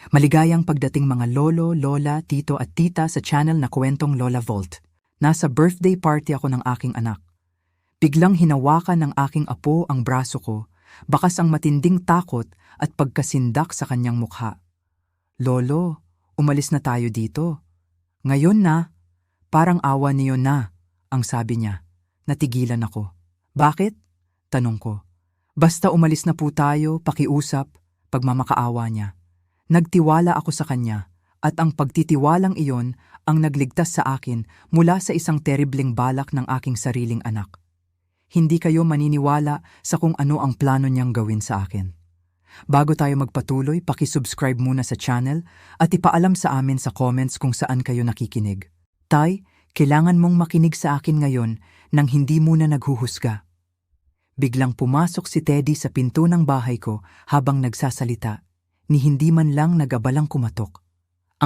Maligayang pagdating mga lolo, lola, tito at tita sa channel na Kwentong Lola Vault. Nasa birthday party ako ng aking anak. Biglang hinawakan ng aking apo ang braso ko, bakas ang matinding takot at pagkasindak sa kanyang mukha. Lolo, umalis na tayo dito. Ngayon na, parang awa niyo na, ang sabi niya. Natigilan ako. Bakit? Tanong ko. Basta umalis na po tayo, pakiusap, pagmamakaawa niya. Nagtiwala ako sa kanya at ang pagtitiwalang iyon ang nagligtas sa akin mula sa isang terribleng balak ng aking sariling anak. Hindi kayo maniniwala sa kung ano ang plano niyang gawin sa akin. Bago tayo magpatuloy, pakisubscribe muna sa channel at ipaalam sa amin sa comments kung saan kayo nakikinig. Tay, kailangan mong makinig sa akin ngayon nang hindi muna naghuhusga. Biglang pumasok si Teddy sa pinto ng bahay ko habang nagsasalita, ni hindi man lang nag-abalang kumatok.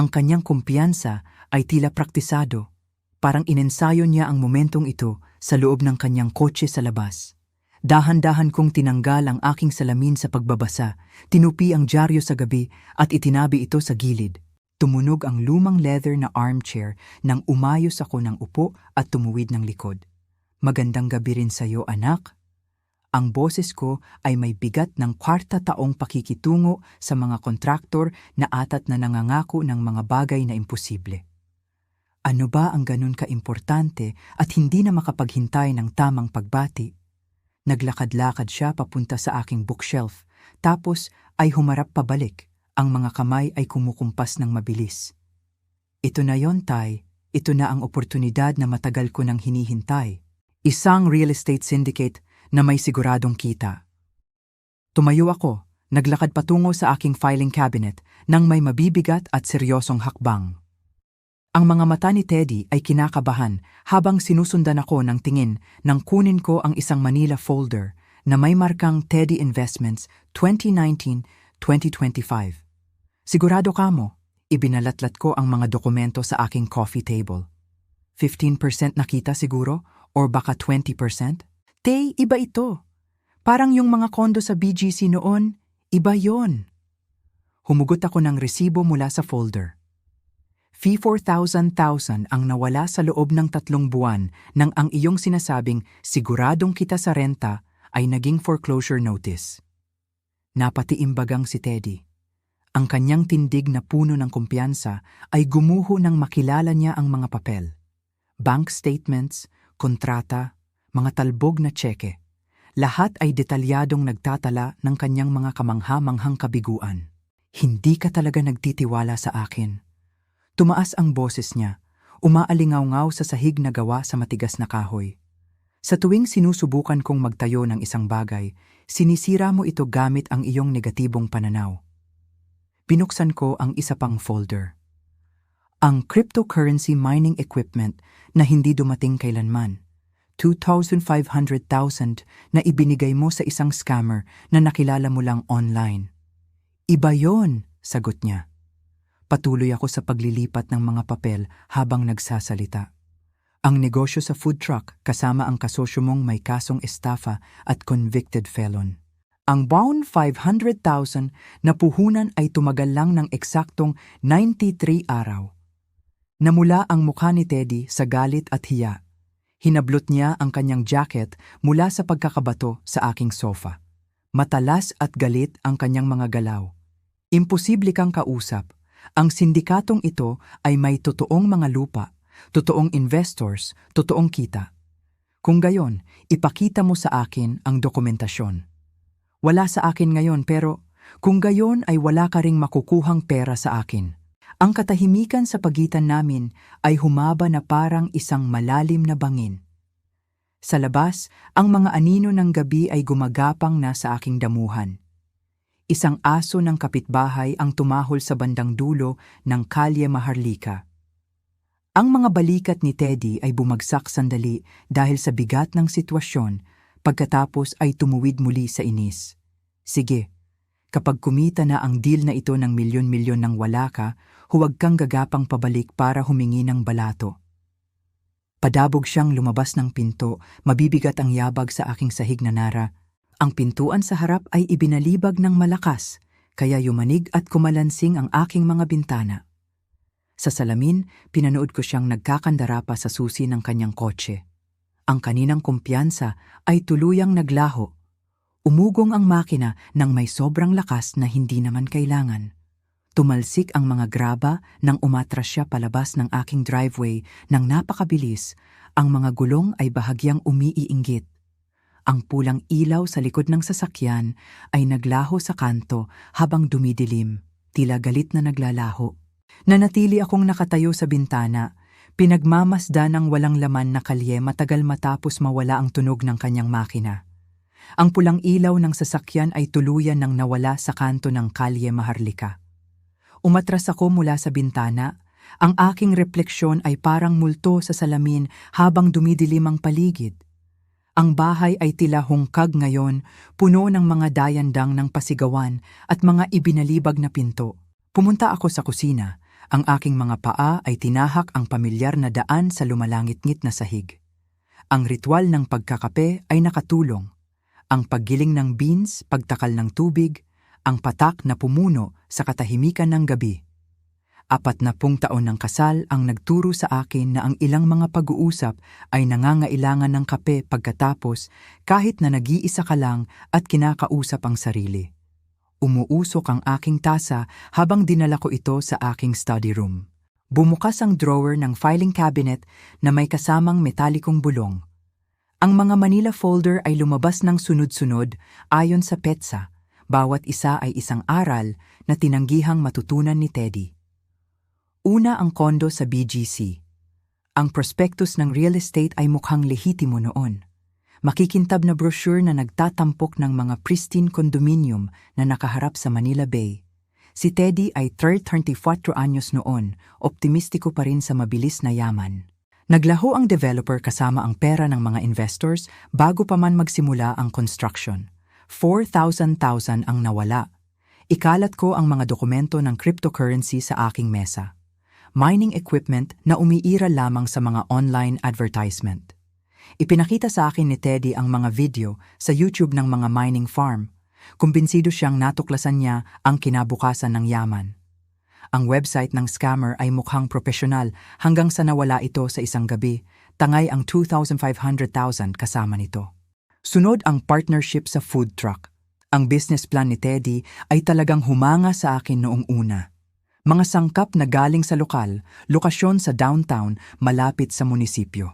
Ang kanyang kumpiyansa ay tila praktisado, parang inensayo niya ang momentong ito sa loob ng kanyang kotse sa labas. Dahan-dahan kong tinanggal ang aking salamin sa pagbabasa, tinupi ang dyaryo sa gabi at itinabi ito sa gilid. Tumunog ang lumang leather na armchair nang umayos ako ng upo at tumuwid ng likod. Magandang gabi rin sa'yo, anak. Ang boses ko ay may bigat ng 40 taong pakikitungo sa mga kontraktor na atat na nangangako ng mga bagay na imposible. Ano ba ang ganun kaimportante at hindi na makapaghintay ng tamang pagbati? Naglakad-lakad siya papunta sa aking bookshelf, tapos ay humarap pabalik. Ang mga kamay ay kumukumpas ng mabilis. Ito na yon, Tay. Ito na ang oportunidad na matagal ko nang hinihintay. Isang real estate syndicate na may siguradong kita. Tumayo ako, naglakad patungo sa aking filing cabinet nang may mabibigat at seryosong hakbang. Ang mga mata ni Teddy ay kinakabahan habang sinusundan ako ng tingin nang kunin ko ang isang Manila folder na may markang Teddy Investments 2019-2025. Sigurado ka mo, ibinalatlat ko ang mga dokumento sa aking coffee table. 15% nakita siguro or baka 20%? Tay, iba ito. Parang yung mga kondo sa BGC noon, iba yon. Humugot ako ng resibo mula sa folder. Fee 4,000 ang nawala sa loob ng 3 buwan nang ang iyong sinasabing siguradong kita sa renta ay naging foreclosure notice. Napatiimbagang si Teddy. Ang kanyang tindig na puno ng kumpiyansa ay gumuho nang makilala niya ang mga papel. Bank statements, kontrata, mga talbog na tseke. Lahat ay detalyadong nagtatala ng kanyang mga kamangha-manghang kabiguan. Hindi ka talaga nagtitiwala sa akin. Tumaas ang boses niya, umaalingaw-ngaw sa sahig na gawa sa matigas na kahoy. Sa tuwing sinusubukan kong magtayo ng isang bagay, sinisira mo ito gamit ang iyong negatibong pananaw. Binuksan ko ang isa pang folder. Ang cryptocurrency mining equipment na hindi dumating kailanman. 2,500,000 na ibinigay mo sa isang scammer na nakilala mo lang online. Iba yon, sagot niya. Patuloy ako sa paglilipat ng mga papel habang nagsasalita. Ang negosyo sa food truck kasama ang kasosyo mong may kasong estafa at convicted felon. Ang bound 500,000 na puhunan ay tumagal lang ng eksaktong 93 araw. Namula ang mukha ni Teddy sa galit at hiya. Hinablot niya ang kanyang jacket mula sa pagkakabato sa aking sofa. Matalas at galit ang kanyang mga galaw. Imposible kang kausap. Ang sindikatong ito ay may totoong mga lupa, totoong investors, totoong kita. Kung gayon, ipakita mo sa akin ang dokumentasyon. Wala sa akin ngayon pero kung gayon ay wala ka ring makukuhang pera sa akin. Ang katahimikan sa pagitan namin ay humaba na parang isang malalim na bangin. Sa labas, ang mga anino ng gabi ay gumagapang na sa aking damuhan. Isang aso ng kapitbahay ang tumahol sa bandang dulo ng Kalye Maharlika. Ang mga balikat ni Teddy ay bumagsak sandali dahil sa bigat ng sitwasyon, pagkatapos ay tumuwid muli sa inis. Sige, kapag kumita na ang deal na ito ng milyon-milyon ng wala ka, huwag kang gagapang pabalik para humingi ng balato. Padabog siyang lumabas ng pinto, mabibigat ang yabag sa aking sahig na nara. Ang pintuan sa harap ay ibinalibag ng malakas, kaya yumanig at kumalansing ang aking mga bintana. Sa salamin, pinanood ko siyang nagkakandara pa sa susi ng kanyang kotse. Ang kaninang kumpiyansa ay tuluyang naglaho. Umugong ang makina nang may sobrang lakas na hindi naman kailangan. Tumalsik ang mga graba nang umatras siya palabas ng aking driveway nang napakabilis. Ang mga gulong ay bahagyang umiiinggit. Ang pulang ilaw sa likod ng sasakyan ay naglaho sa kanto habang dumidilim, tila galit na naglalaho. Nanatili akong nakatayo sa bintana, pinagmamasda ng walang laman na kalye matagal matapos mawala ang tunog ng kanyang makina. Ang pulang ilaw ng sasakyan ay tuluyan nang nawala sa kanto ng kalye Maharlika. Umatras ako mula sa bintana. Ang aking refleksyon ay parang multo sa salamin habang dumidilim ang paligid. Ang bahay ay tila hungkag ngayon, puno ng mga dayandang ng pasigawan at mga ibinalibag na pinto. Pumunta ako sa kusina. Ang aking mga paa ay tinahak ang pamilyar na daan sa lumalangit-ngit na sahig. Ang ritual ng pagkakape ay nakatulong. Ang paggiling ng beans, pagtakal ng tubig, ang patak na pumuno sa katahimikan ng gabi. 40 taon ng kasal ang nagturo sa akin na ang ilang mga pag-uusap ay nangangailangan ng kape pagkatapos kahit na nag-iisa ka lang at kinakausap ang sarili. Umuusok ang aking tasa habang dinala ko ito sa aking study room. Bumukas ang drawer ng filing cabinet na may kasamang metalikong bulong. Ang mga Manila folder ay lumabas ng sunod-sunod ayon sa petsa. Bawat isa ay isang aral na tinanggihang matutunan ni Teddy. Una, ang kondo sa BGC. Ang prospektus ng real estate ay mukhang lehitimo noon. Makikintab na brochure na nagtatampok ng mga pristine condominium na nakaharap sa Manila Bay. Si Teddy ay 34 anyos noon, optimistiko pa rin sa mabilis na yaman. Naglaho ang developer kasama ang pera ng mga investors bago pa man magsimula ang construction. 4,000 ang nawala. Ikalat ko ang mga dokumento ng cryptocurrency sa aking mesa. Mining equipment na umiiral lamang sa mga online advertisement. Ipinakita sa akin ni Teddy ang mga video sa YouTube ng mga mining farm. Kumbinsido siyang natuklasan niya ang kinabukasan ng yaman. Ang website ng scammer ay mukhang profesional hanggang sa nawala ito sa isang gabi. Tangay ang 2,500,000 kasama nito. Sunod ang partnership sa food truck. Ang business plan ni Teddy ay talagang humanga sa akin noong una. Mga sangkap na galing sa lokasyon sa downtown malapit sa munisipyo.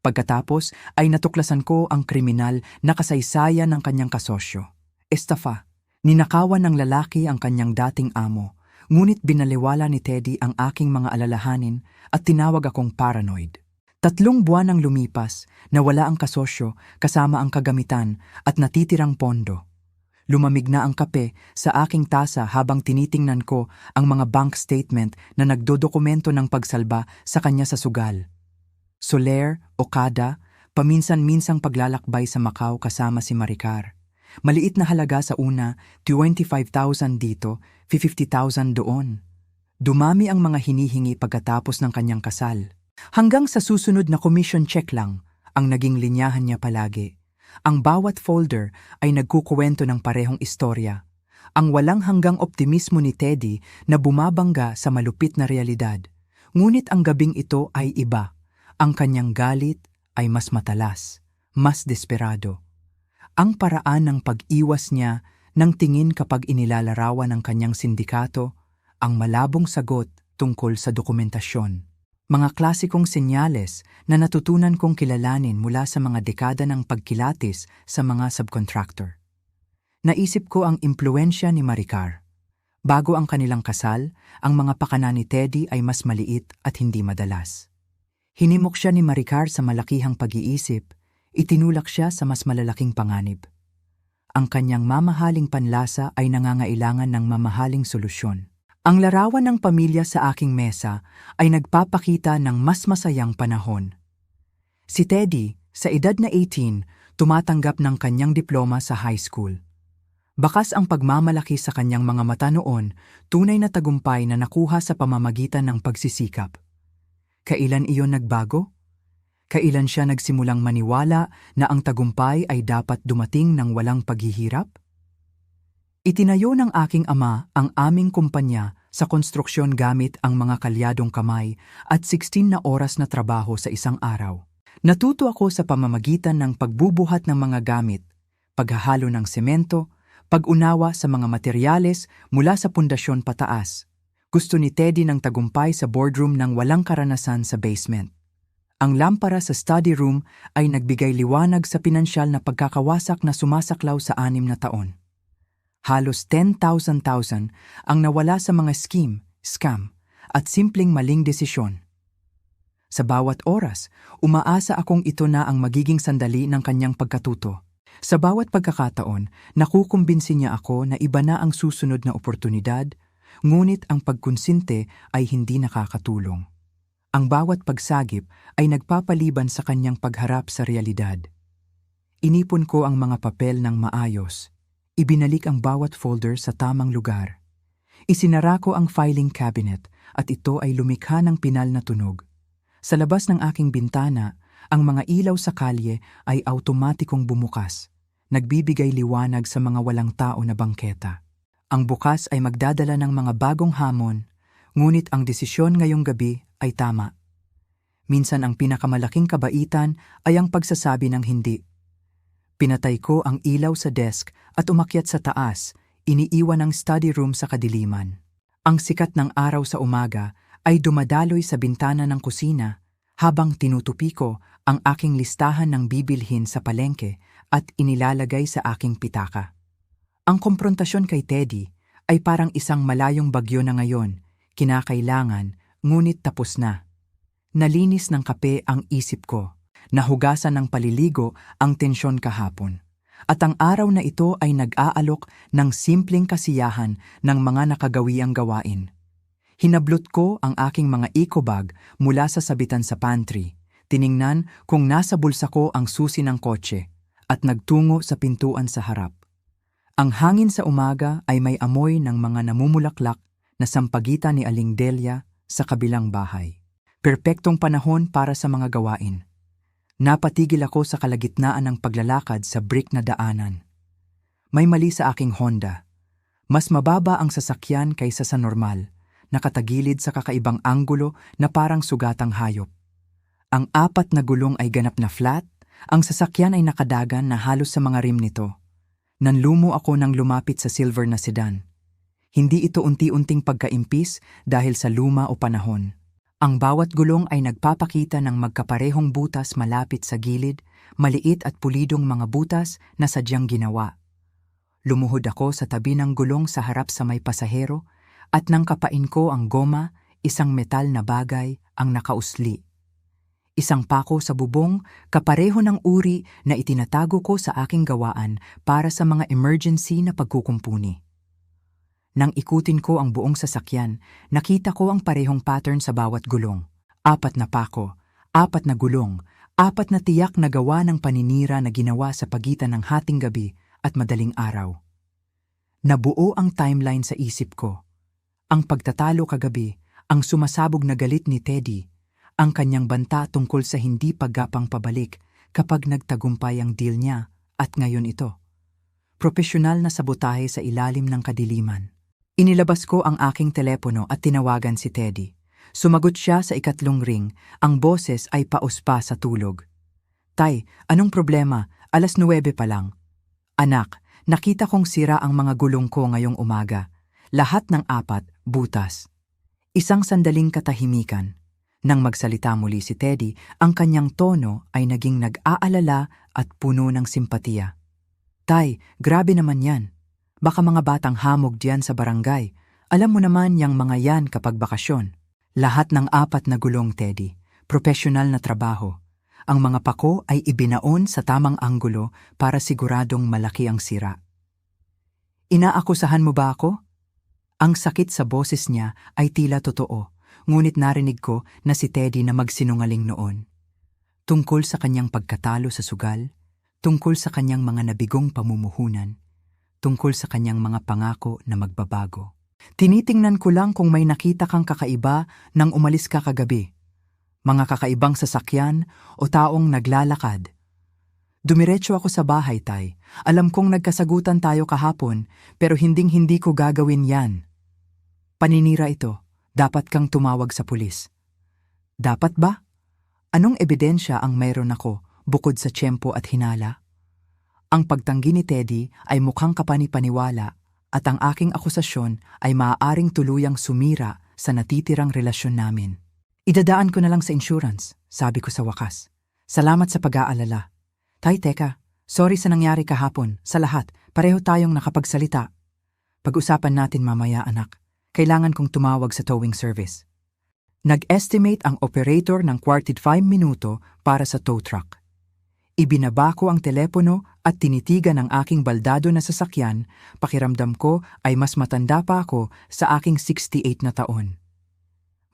Pagkatapos ay natuklasan ko ang kriminal na kasaysayan ng kanyang kasosyo. Estafa, ninakawan ng lalaki ang kanyang dating amo, ngunit binaliwala ni Teddy ang aking mga alalahanin at tinawag akong paranoid. 3 buwan ang lumipas, nawala ang kasosyo kasama ang kagamitan at natitirang pondo. Lumamig na ang kape sa aking tasa habang tinitingnan ko ang mga bank statement na nagdodokumento ng pagsalba sa kanya sa sugal. Soler, Okada, paminsan-minsang paglalakbay sa Macau kasama si Maricar. Maliit na halaga sa una, 25,000 dito, 50,000 doon. Dumami ang mga hinihingi pagkatapos ng kanyang kasal. Hanggang sa susunod na commission check lang ang naging linyahan niya palagi. Ang bawat folder ay nagkukuwento ng parehong istorya. Ang walang hanggang optimismo ni Teddy na bumabangga sa malupit na realidad. Ngunit ang gabing ito ay iba. Ang kanyang galit ay mas matalas, mas desperado. Ang paraan ng pag-iwas niya ng tingin kapag inilalarawan ng kanyang sindikato, ang malabong sagot tungkol sa dokumentasyon. Mga klasikong senyales na natutunan kong kilalanin mula sa mga dekada ng pagkilatis sa mga subcontractor. Naisip ko ang impluensya ni Maricar. Bago ang kanilang kasal, ang mga pakana ni Teddy ay mas maliit at hindi madalas. Hinimok siya ni Maricar sa malakihang pag-iisip, itinulak siya sa mas malalaking panganib. Ang kanyang mamahaling panlasa ay nangangailangan ng mamahaling solusyon. Ang larawan ng pamilya sa aking mesa ay nagpapakita ng mas masayang panahon. Si Teddy, sa edad na 18, tumatanggap ng kanyang diploma sa high school. Bakas ang pagmamalaki sa kanyang mga mata noon, tunay na tagumpay na nakuha sa pamamagitan ng pagsisikap. Kailan iyon nagbago? Kailan siya nagsimulang maniwala na ang tagumpay ay dapat dumating ng walang paghihirap? Itinayo ng aking ama ang aming kumpanya sa konstruksyon gamit ang mga kalyadong kamay at 16 na oras na trabaho sa isang araw. Natuto ako sa pamamagitan ng pagbubuhat ng mga gamit, paghahalo ng semento, pag-unawa sa mga materyales mula sa pundasyon pataas. Gusto ni Teddy ng tagumpay sa boardroom ng walang karanasan sa basement. Ang lampara sa study room ay nagbigay liwanag sa pinansyal na pagkakawasak na sumasaklaw sa 6 na taon. Halos 10,000 ang nawala sa mga scheme, scam, at simpleng maling desisyon. Sa bawat oras, umaasa akong ito na ang magiging sandali ng kanyang pagkatuto. Sa bawat pagkakataon, nakukumbinsi niya ako na iba na ang susunod na oportunidad, ngunit ang pagkonsinte ay hindi nakakatulong. Ang bawat pagsagip ay nagpapaliban sa kanyang pagharap sa realidad. Inipon ko ang mga papel ng maayos. Ibinalik ang bawat folder sa tamang lugar. Isinara ko ang filing cabinet at ito ay lumikha ng pinal na tunog. Sa labas ng aking bintana, ang mga ilaw sa kalye ay automatikong bumukas, nagbibigay liwanag sa mga walang tao na bangketa. Ang bukas ay magdadala ng mga bagong hamon, ngunit ang desisyon ngayong gabi ay tama. Minsan ang pinakamalaking kabaitan ay ang pagsasabi ng hindi. Pinatay ko ang ilaw sa desk at umakyat sa taas, iniiwan ang study room sa kadiliman. Ang sikat ng araw sa umaga ay dumadaloy sa bintana ng kusina habang tinutupi ko ang aking listahan ng bibilhin sa palengke at inilalagay sa aking pitaka. Ang komprontasyon kay Teddy ay parang isang malayong bagyo na ngayon, kinakailangan, ngunit tapos na. Nalinis ng kape ang isip ko. Nahugasan ng paliligo ang tensyon kahapon. At ang araw na ito ay nag-aalok ng simpleng kasiyahan ng mga nakagawiang gawain. Hinablot ko ang aking mga eco bag mula sa sabitan sa pantry. Tiningnan kung nasa bulsa ko ang susi ng kotse at nagtungo sa pintuan sa harap. Ang hangin sa umaga ay may amoy ng mga namumulaklak na sampagitan ni Aling Delia sa kabilang bahay. Perpektong panahon para sa mga gawain. Napatigil ako sa kalagitnaan ng paglalakad sa brick na daanan. May mali sa aking Honda. Mas mababa ang sasakyan kaysa sa normal, nakatagilid sa kakaibang anggulo na parang sugatang hayop. Ang 4 na gulong ay ganap na flat, ang sasakyan ay nakadagan na halos sa mga rim nito. Nanlumo ako nang lumapit sa silver na sedan. Hindi ito unti-unting pagkaimpis dahil sa luma o panahon. Ang bawat gulong ay nagpapakita ng magkaparehong butas malapit sa gilid, maliit at pulidong mga butas na sadyang ginawa. Lumuhod ako sa tabi ng gulong sa harap sa may pasahero at nang kapain ko ang goma, isang metal na bagay ang nakausli. Isang pako sa bubong, kapareho ng uri na itinatago ko sa aking gawaan para sa mga emergency na pagkukumpuni. Nang ikutin ko ang buong sasakyan, nakita ko ang parehong pattern sa bawat gulong. 4 na pako, 4 na gulong, 4 na tiyak na gawa ng paninira na ginawa sa pagitan ng hating gabi at madaling araw. Nabuo ang timeline sa isip ko. Ang pagtatalo kagabi, ang sumasabog na galit ni Teddy, ang kanyang banta tungkol sa hindi paggapang pabalik kapag nagtagumpay ang deal niya at ngayon ito. Propesyonal na sabotahe sa ilalim ng kadiliman. Inilabas ko ang aking telepono at tinawagan si Teddy. Sumagot siya sa 2 ring, ang boses ay pauspa sa tulog. "Tay, anong problema? 9:00 pa lang." "Anak, nakita kong sira ang mga gulong ko ngayong umaga. Lahat ng 4, butas." Isang sandaling katahimikan. Nang magsalita muli si Teddy, ang kanyang tono ay naging nag-aalala at puno ng simpatiya. "Tay, grabe naman yan. Baka mga batang hamog diyan sa barangay. Alam mo naman yang mga yan kapag bakasyon." Lahat ng 4 na gulong, Teddy. Profesional na trabaho. Ang mga pako ay ibinaon sa tamang anggulo para siguradong malaki ang sira. "Inaakusahan mo ba ako?" Ang sakit sa boses niya ay tila totoo, ngunit narinig ko na si Teddy na magsinungaling noon. Tungkol sa kanyang pagkatalo sa sugal, tungkol sa kanyang mga nabigong pamumuhunan, tungkol sa kanyang mga pangako na magbabago. "Tinitingnan ko lang kung may nakita kang kakaiba nang umalis ka kagabi. Mga kakaibang sasakyan o taong naglalakad." Dumiretso ako sa bahay, Tay. Alam kong nagkasagutan tayo kahapon, pero hinding-hindi ko gagawin yan. Paninira ito. Dapat kang tumawag sa pulis. Dapat ba? Anong ebidensya ang mayroon ako bukod sa tiyempo at hinala? Ang pagtanggi ni Teddy ay mukhang kapani-paniwala at ang aking akusasyon ay maaaring tuluyang sumira sa natitirang relasyon namin. Idadaan ko na lang sa insurance, sabi ko sa wakas. Salamat sa pag-aalala. Tay, teka, sorry sa nangyari kahapon, sa lahat, pareho tayong nakapagsalita. Pag-usapan natin mamaya, anak. Kailangan kong tumawag sa towing service. Nag-estimate ang operator ng 45 minuto para sa tow truck. Ibinaba ko ang telepono at tinitigan ang aking baldado na sasakyan, pakiramdam ko ay mas matanda pa ako sa aking 68 na taon.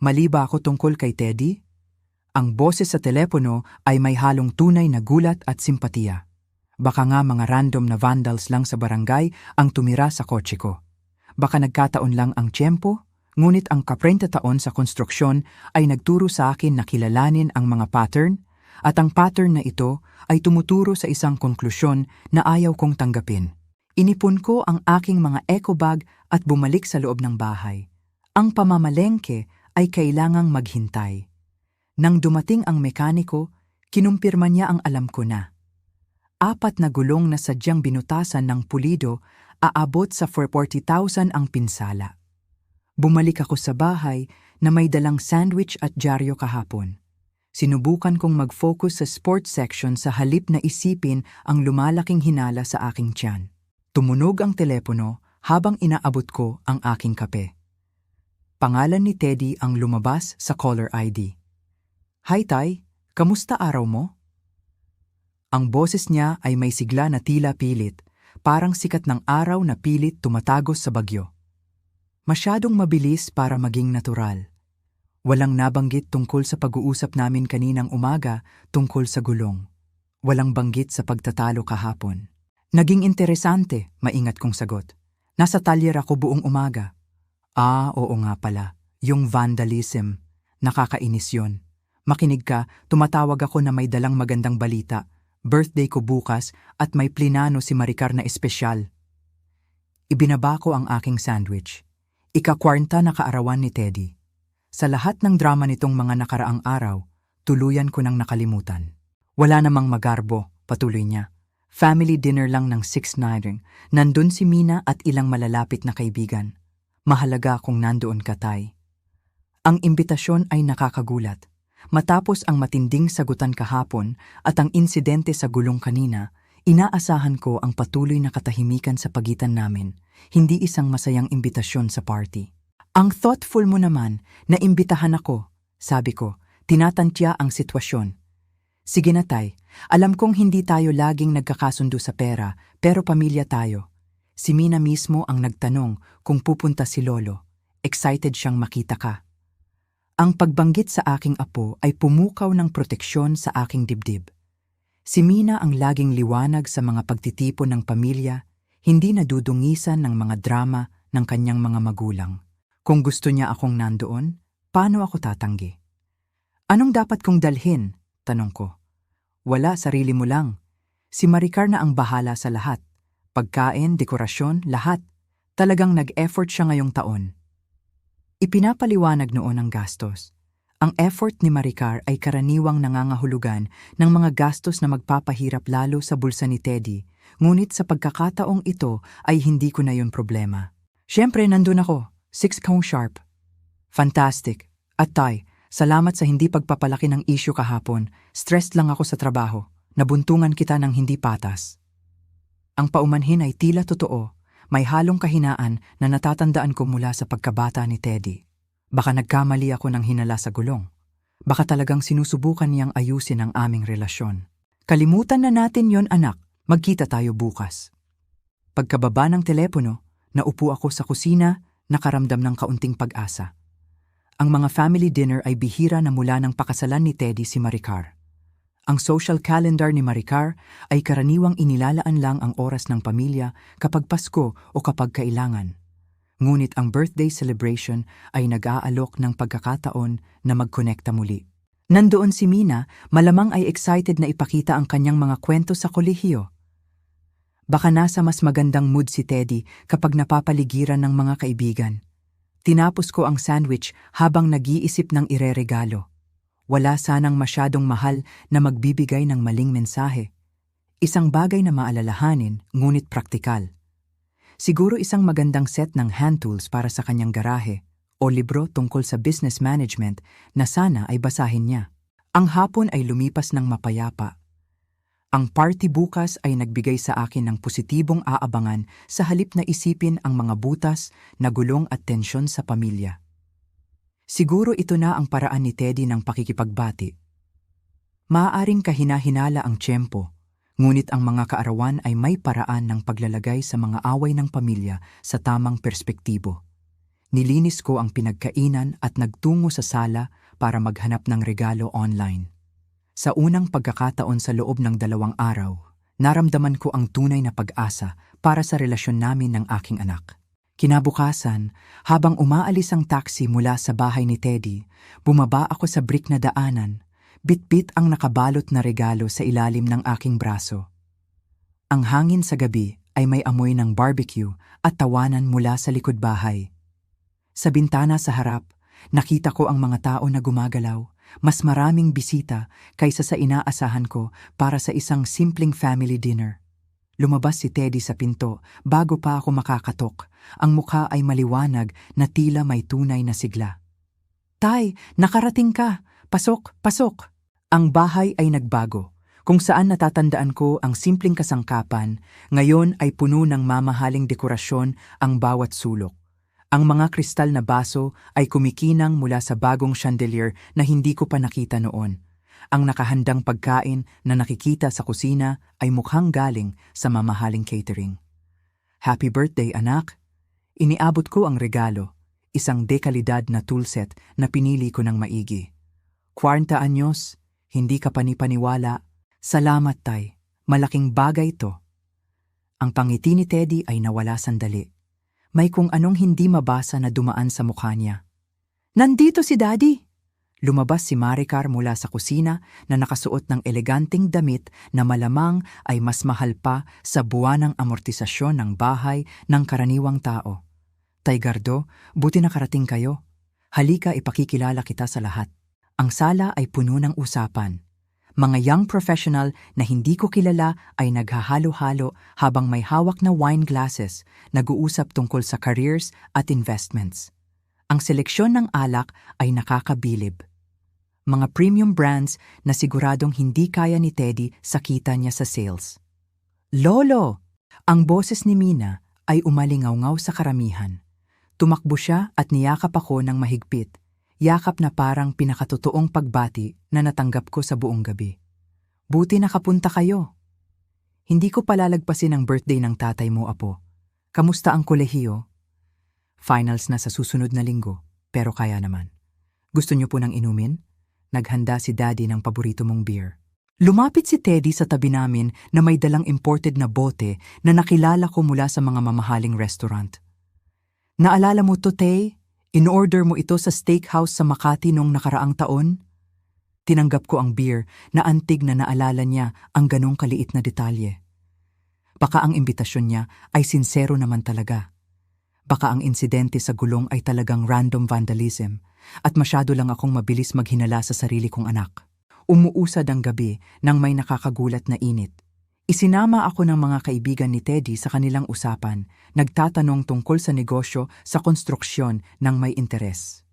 Mali ba ako tungkol kay Teddy? Ang boses sa telepono ay may halong tunay na gulat at simpatiya. Baka nga mga random na vandals lang sa barangay ang tumira sa kotse ko. Baka nagkataon lang ang tiyempo, ngunit ang 40 taon sa konstruksyon ay nagturo sa akin na kilalanin ang mga pattern, at ang pattern na ito ay tumuturo sa isang konklusyon na ayaw kong tanggapin. Inipon ko ang aking mga eco bag at bumalik sa loob ng bahay. Ang pamamalengke ay kailangang maghintay. Nang dumating ang mekaniko, kinumpirma niya ang alam ko na. 4 na gulong na sadyang binutasan ng pulido, aabot sa 40,000 ang pinsala. Bumalik ako sa bahay na may dalang sandwich at dyaryo kahapon. Sinubukan kong mag-focus sa sports section sa halip na isipin ang lumalaking hinala sa aking tiyan. Tumunog ang telepono habang inaabot ko ang aking kape. Pangalan ni Teddy ang lumabas sa caller ID. Hi, Tay, kamusta araw mo? Ang boses niya ay may sigla na tila pilit, parang sikat ng araw na pilit tumatagos sa bagyo. Masyadong mabilis para maging natural. Walang nabanggit tungkol sa pag-uusap namin kaninang umaga tungkol sa gulong. Walang banggit sa pagtatalo kahapon. Naging interesante, maingat kong sagot. Nasa talyer ako buong umaga. Oo nga pala, yung vandalism. Nakakainis yun. Makinig ka, tumatawag ako na may dalang magandang balita. Birthday ko bukas at may plinano si Maricar na espesyal. Ibinaba ko ang aking sandwich. Ika-40 na kaarawan ni Teddy. Sa lahat ng drama nitong mga nakaraang araw, tuluyan ko nang nakalimutan. Wala namang magarbo, patuloy niya. Family dinner lang ng 6-9. Nandun si Mina at ilang malalapit na kaibigan. Mahalaga kung nandoon ka, Tay. Ang imbitasyon ay nakakagulat. Matapos ang matinding sagutan kahapon at ang insidente sa gulong kanina, inaasahan ko ang patuloy na katahimikan sa pagitan namin, hindi isang masayang imbitasyon sa party. Ang thoughtful mo naman na imbitahan ako, sabi ko, tinatantya ang sitwasyon. Sige na, Tay, alam kong hindi tayo laging nagkakasundo sa pera, pero pamilya tayo. Si Mina mismo ang nagtanong kung pupunta si Lolo. Excited siyang makita ka. Ang pagbanggit sa aking apo ay pumukaw ng proteksyon sa aking dibdib. Si Mina ang laging liwanag sa mga pagtitipon ng pamilya, hindi nadudungisan ng mga drama ng kanyang mga magulang. Kung gusto niya akong nandoon, paano ako tatanggi? Anong dapat kong dalhin? Tanong ko. Wala, sarili mo lang. Si Maricar na ang bahala sa lahat. Pagkain, dekorasyon, lahat. Talagang nag-effort siya ngayong taon. Ipinapaliwanag noon ang gastos. Ang effort ni Maricar ay karaniwang nangangahulugan ng mga gastos na magpapahirap lalo sa bulsa ni Teddy, ngunit sa pagkakataong ito ay hindi ko na yun problema. Siyempre, nandun ako, 6 kong sharp. Fantastic. At Tay, salamat sa hindi pagpapalaki ng issue kahapon. Stressed lang ako sa trabaho. Nabuntungan kita ng hindi patas. Ang paumanhin ay tila totoo. May halong kahinaan na natatandaan ko mula sa pagkabata ni Teddy. Baka nagkamali ako ng hinala sa gulong. Baka talagang sinusubukan niyang ayusin ang aming relasyon. Kalimutan na natin yon, anak. Magkita tayo bukas. Pagkababa ng telepono, naupo ako sa kusina, nakaramdam ng kaunting pag-asa. Ang mga family dinner ay bihira na mula ng pakasalan ni Teddy si Maricar. Ang social calendar ni Maricar ay karaniwang inilalaan lang ang oras ng pamilya kapag Pasko o kapag kailangan. Ngunit ang birthday celebration ay nag-aalok ng pagkakataon na magkonekta muli. Nandoon si Mina, malamang ay excited na ipakita ang kanyang mga kwento sa kolehiyo. Baka nasa mas magandang mood si Teddy kapag napapaligiran ng mga kaibigan. Tinapos ko ang sandwich habang nag-iisip ng ireregalo. Wala sanang masyadong mahal na magbibigay ng maling mensahe. Isang bagay na maalalahanin, ngunit praktikal. Siguro isang magandang set ng hand tools para sa kanyang garahe o libro tungkol sa business management na sana ay basahin niya. Ang hapon ay lumipas ng mapayapa. Ang party bukas ay nagbigay sa akin ng positibong aabangan sa halip na isipin ang mga butas na gulong at tensyon sa pamilya. Siguro ito na ang paraan ni Teddy ng pakikipagbati. Maaaring kahina-hinala ang tiyempo, ngunit ang mga kaarawan ay may paraan ng paglalagay sa mga away ng pamilya sa tamang perspektibo. Nilinis ko ang pinagkainan at nagtungo sa sala para maghanap ng regalo online. Sa unang pagkakataon sa loob ng 2 araw, naramdaman ko ang tunay na pag-asa para sa relasyon namin ng aking anak. Kinabukasan, habang umaalis ang taxi mula sa bahay ni Teddy, bumaba ako sa brick na daanan, bitbit ang nakabalot na regalo sa ilalim ng aking braso. Ang hangin sa gabi ay may amoy ng barbecue at tawanan mula sa likod bahay. Sa bintana sa harap, nakita ko ang mga tao na gumagalaw, mas maraming bisita kaysa sa inaasahan ko para sa isang simpleng family dinner. Lumabas si Teddy sa pinto bago pa ako makakatok. Ang mukha ay maliwanag na tila may tunay na sigla. "Tay, nakarating ka! Pasok, pasok!" Ang bahay ay nagbago. Kung saan natatandaan ko ang simpleng kasangkapan, ngayon ay puno ng mamahaling dekorasyon ang bawat sulok. Ang mga kristal na baso ay kumikinang mula sa bagong chandelier na hindi ko pa nakita noon. Ang nakahandang pagkain na nakikita sa kusina ay mukhang galing sa mamahaling catering. "Happy birthday, anak!" Iniabot ko ang regalo, isang dekalidad na toolset na pinili ko ng maigi. 40 anyos, hindi ka panipaniwala. "Salamat, tay. Malaking bagay to." Ang pangiti ni Teddy ay nawala sandali. May kung anong hindi mabasa na dumaan sa mukha niya. "Nandito si Daddy!" Lumabas si Maricar mula sa kusina na nakasuot ng eleganteng damit na malamang ay mas mahal pa sa buwanang amortisasyon ng bahay ng karaniwang tao. "Tay Gardo, buti nakarating kayo. Halika, ipakikilala kita sa lahat." Ang sala ay puno ng usapan. Mga young professional na hindi ko kilala ay naghahalo-halo habang may hawak na wine glasses, nag-uusap tungkol sa careers at investments. Ang seleksyon ng alak ay nakakabilib. Mga premium brands na siguradong hindi kaya ni Teddy sa kita niya sa sales. "Lolo!" Ang boses ni Mina ay umalingaw-ngaw sa karamihan. Tumakbo siya at niyakap ako ng mahigpit. Yakap na parang pinakatotoong pagbati na natanggap ko sa buong gabi. "Buti nakapunta kayo." "Hindi ko palalagpasin ang birthday ng tatay mo, apo. Kamusta ang kolehiyo?" "Finals na sa susunod na linggo, pero kaya naman." "Gusto niyo po ng inumin?" Naghanda si Daddy ng paborito mong beer. Lumapit si Teddy sa tabi namin na may dalang imported na bote na nakilala ko mula sa mga mamahaling restaurant. "Naalala mo to, Tay? In-order mo ito sa steakhouse sa Makati noong nakaraang taon?" Tinanggap ko ang beer na antig na naalala niya ang ganong kaliit na detalye. Baka ang imbitasyon niya ay sinsero naman talaga. Baka ang insidente sa gulong ay talagang random vandalism at masyado lang akong mabilis maghinala sa sarili kong anak. Umuusad ang gabi nang may nakakagulat na init. Isinama ako ng mga kaibigan ni Teddy sa kanilang usapan, nagtatanong tungkol sa negosyo sa konstruksyon ng may interes.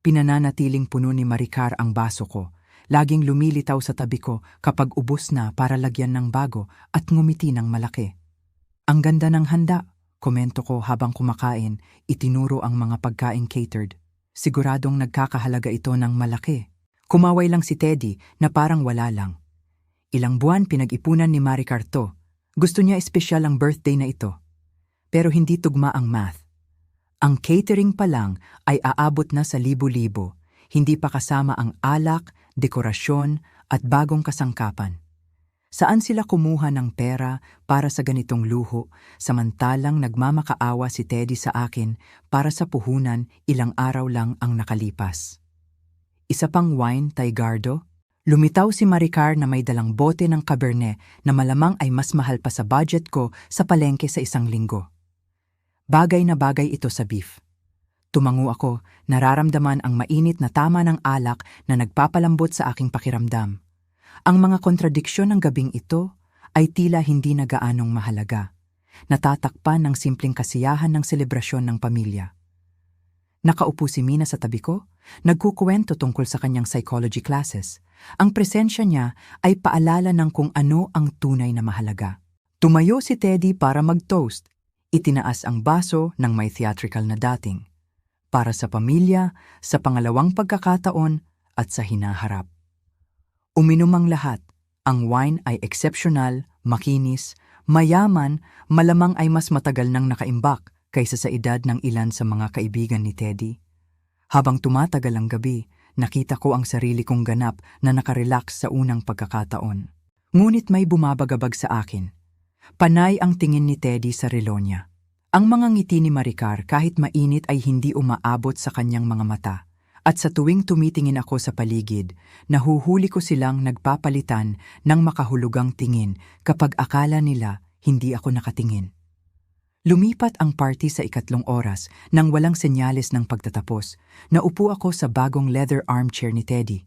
Pinananatiling puno ni Maricar ang baso ko, laging lumilitaw sa tabi ko kapag ubos na para lagyan ng bago at ngumiti ng malaki. "Ang ganda ng handa," komento ko habang kumakain, itinuro ang mga pagkain catered. Siguradong nagkakahalaga ito ng malaki. Kumaway lang si Teddy na parang wala lang. Ilang buwan pinag-ipunan ni Maricar to. Gusto niya espesyal ang birthday na ito. Pero hindi tugma ang math. Ang catering pa lang ay aabot na sa libo-libo, hindi pa kasama ang alak, dekorasyon at bagong kasangkapan. Saan sila kumuha ng pera para sa ganitong luho, samantalang nagmamakaawa si Teddy sa akin para sa puhunan ilang araw lang ang nakalipas. Isa pang wine, Taygardo? Lumitaw si Maricar na may dalang bote ng Cabernet na malamang ay mas mahal pa sa budget ko sa palengke sa isang linggo. Bagay na bagay ito sa beef. Tumango ako, nararamdaman ang mainit na tama ng alak na nagpapalambot sa aking pakiramdam. Ang mga kontradiksyon ng gabing ito ay tila hindi na gaanong mahalaga. Natatakpan ng simpleng kasiyahan ng selebrasyon ng pamilya. Nakaupo si Mina sa tabi ko, nagkukuwento tungkol sa kanyang psychology classes. Ang presensya niya ay paalala ng kung ano ang tunay na mahalaga. Tumayo si Teddy para mag-toast. Itinaas ang baso ng may theatrical na dating. Para sa pamilya, sa pangalawang pagkakataon at sa hinaharap. Uminom ang lahat. Ang wine ay exceptional, makinis, mayaman, malamang ay mas matagal nang nakaimbak kaysa sa edad ng ilan sa mga kaibigan ni Teddy. Habang tumatagal ang gabi, nakita ko ang sarili kong ganap na nakarelax sa unang pagkakataon. Ngunit may bumabagabag sa akin. Panay ang tingin ni Teddy sa relo niya. Ang mga ngiti ni Maricar kahit mainit ay hindi umaabot sa kanyang mga mata. At sa tuwing tumitingin ako sa paligid, nahuhuli ko silang nagpapalitan ng makahulugang tingin kapag akala nila hindi ako nakatingin. Lumipat ang party sa 2 oras nang walang senyales ng pagtatapos. Naupo ako sa bagong leather armchair ni Teddy.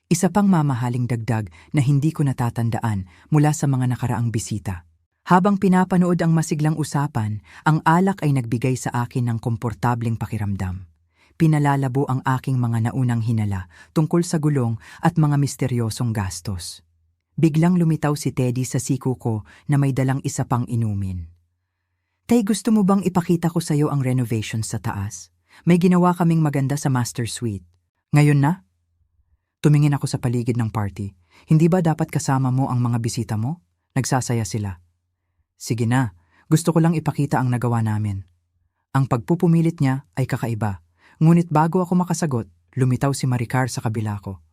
Isa pang mamahaling dagdag na hindi ko natatandaan mula sa mga nakaraang bisita. Habang pinapanood ang masiglang usapan, ang alak ay nagbigay sa akin ng komportableng pakiramdam. Pinalalabo ang aking mga naunang hinala tungkol sa gulong at mga misteryosong gastos. Biglang lumitaw si Teddy sa siku ko na may dalang isa pang inumin. Tay, gusto mo bang ipakita ko sa'yo ang renovations sa taas? May ginawa kaming maganda sa master suite. Ngayon na? Tumingin ako sa paligid ng party. Hindi ba dapat kasama mo ang mga bisita mo? Nagsasaya sila. Sige na, gusto ko lang ipakita ang nagawa namin. Ang pagpupumilit niya ay kakaiba. Ngunit bago ako makasagot, lumitaw si Maricar sa kabila ko.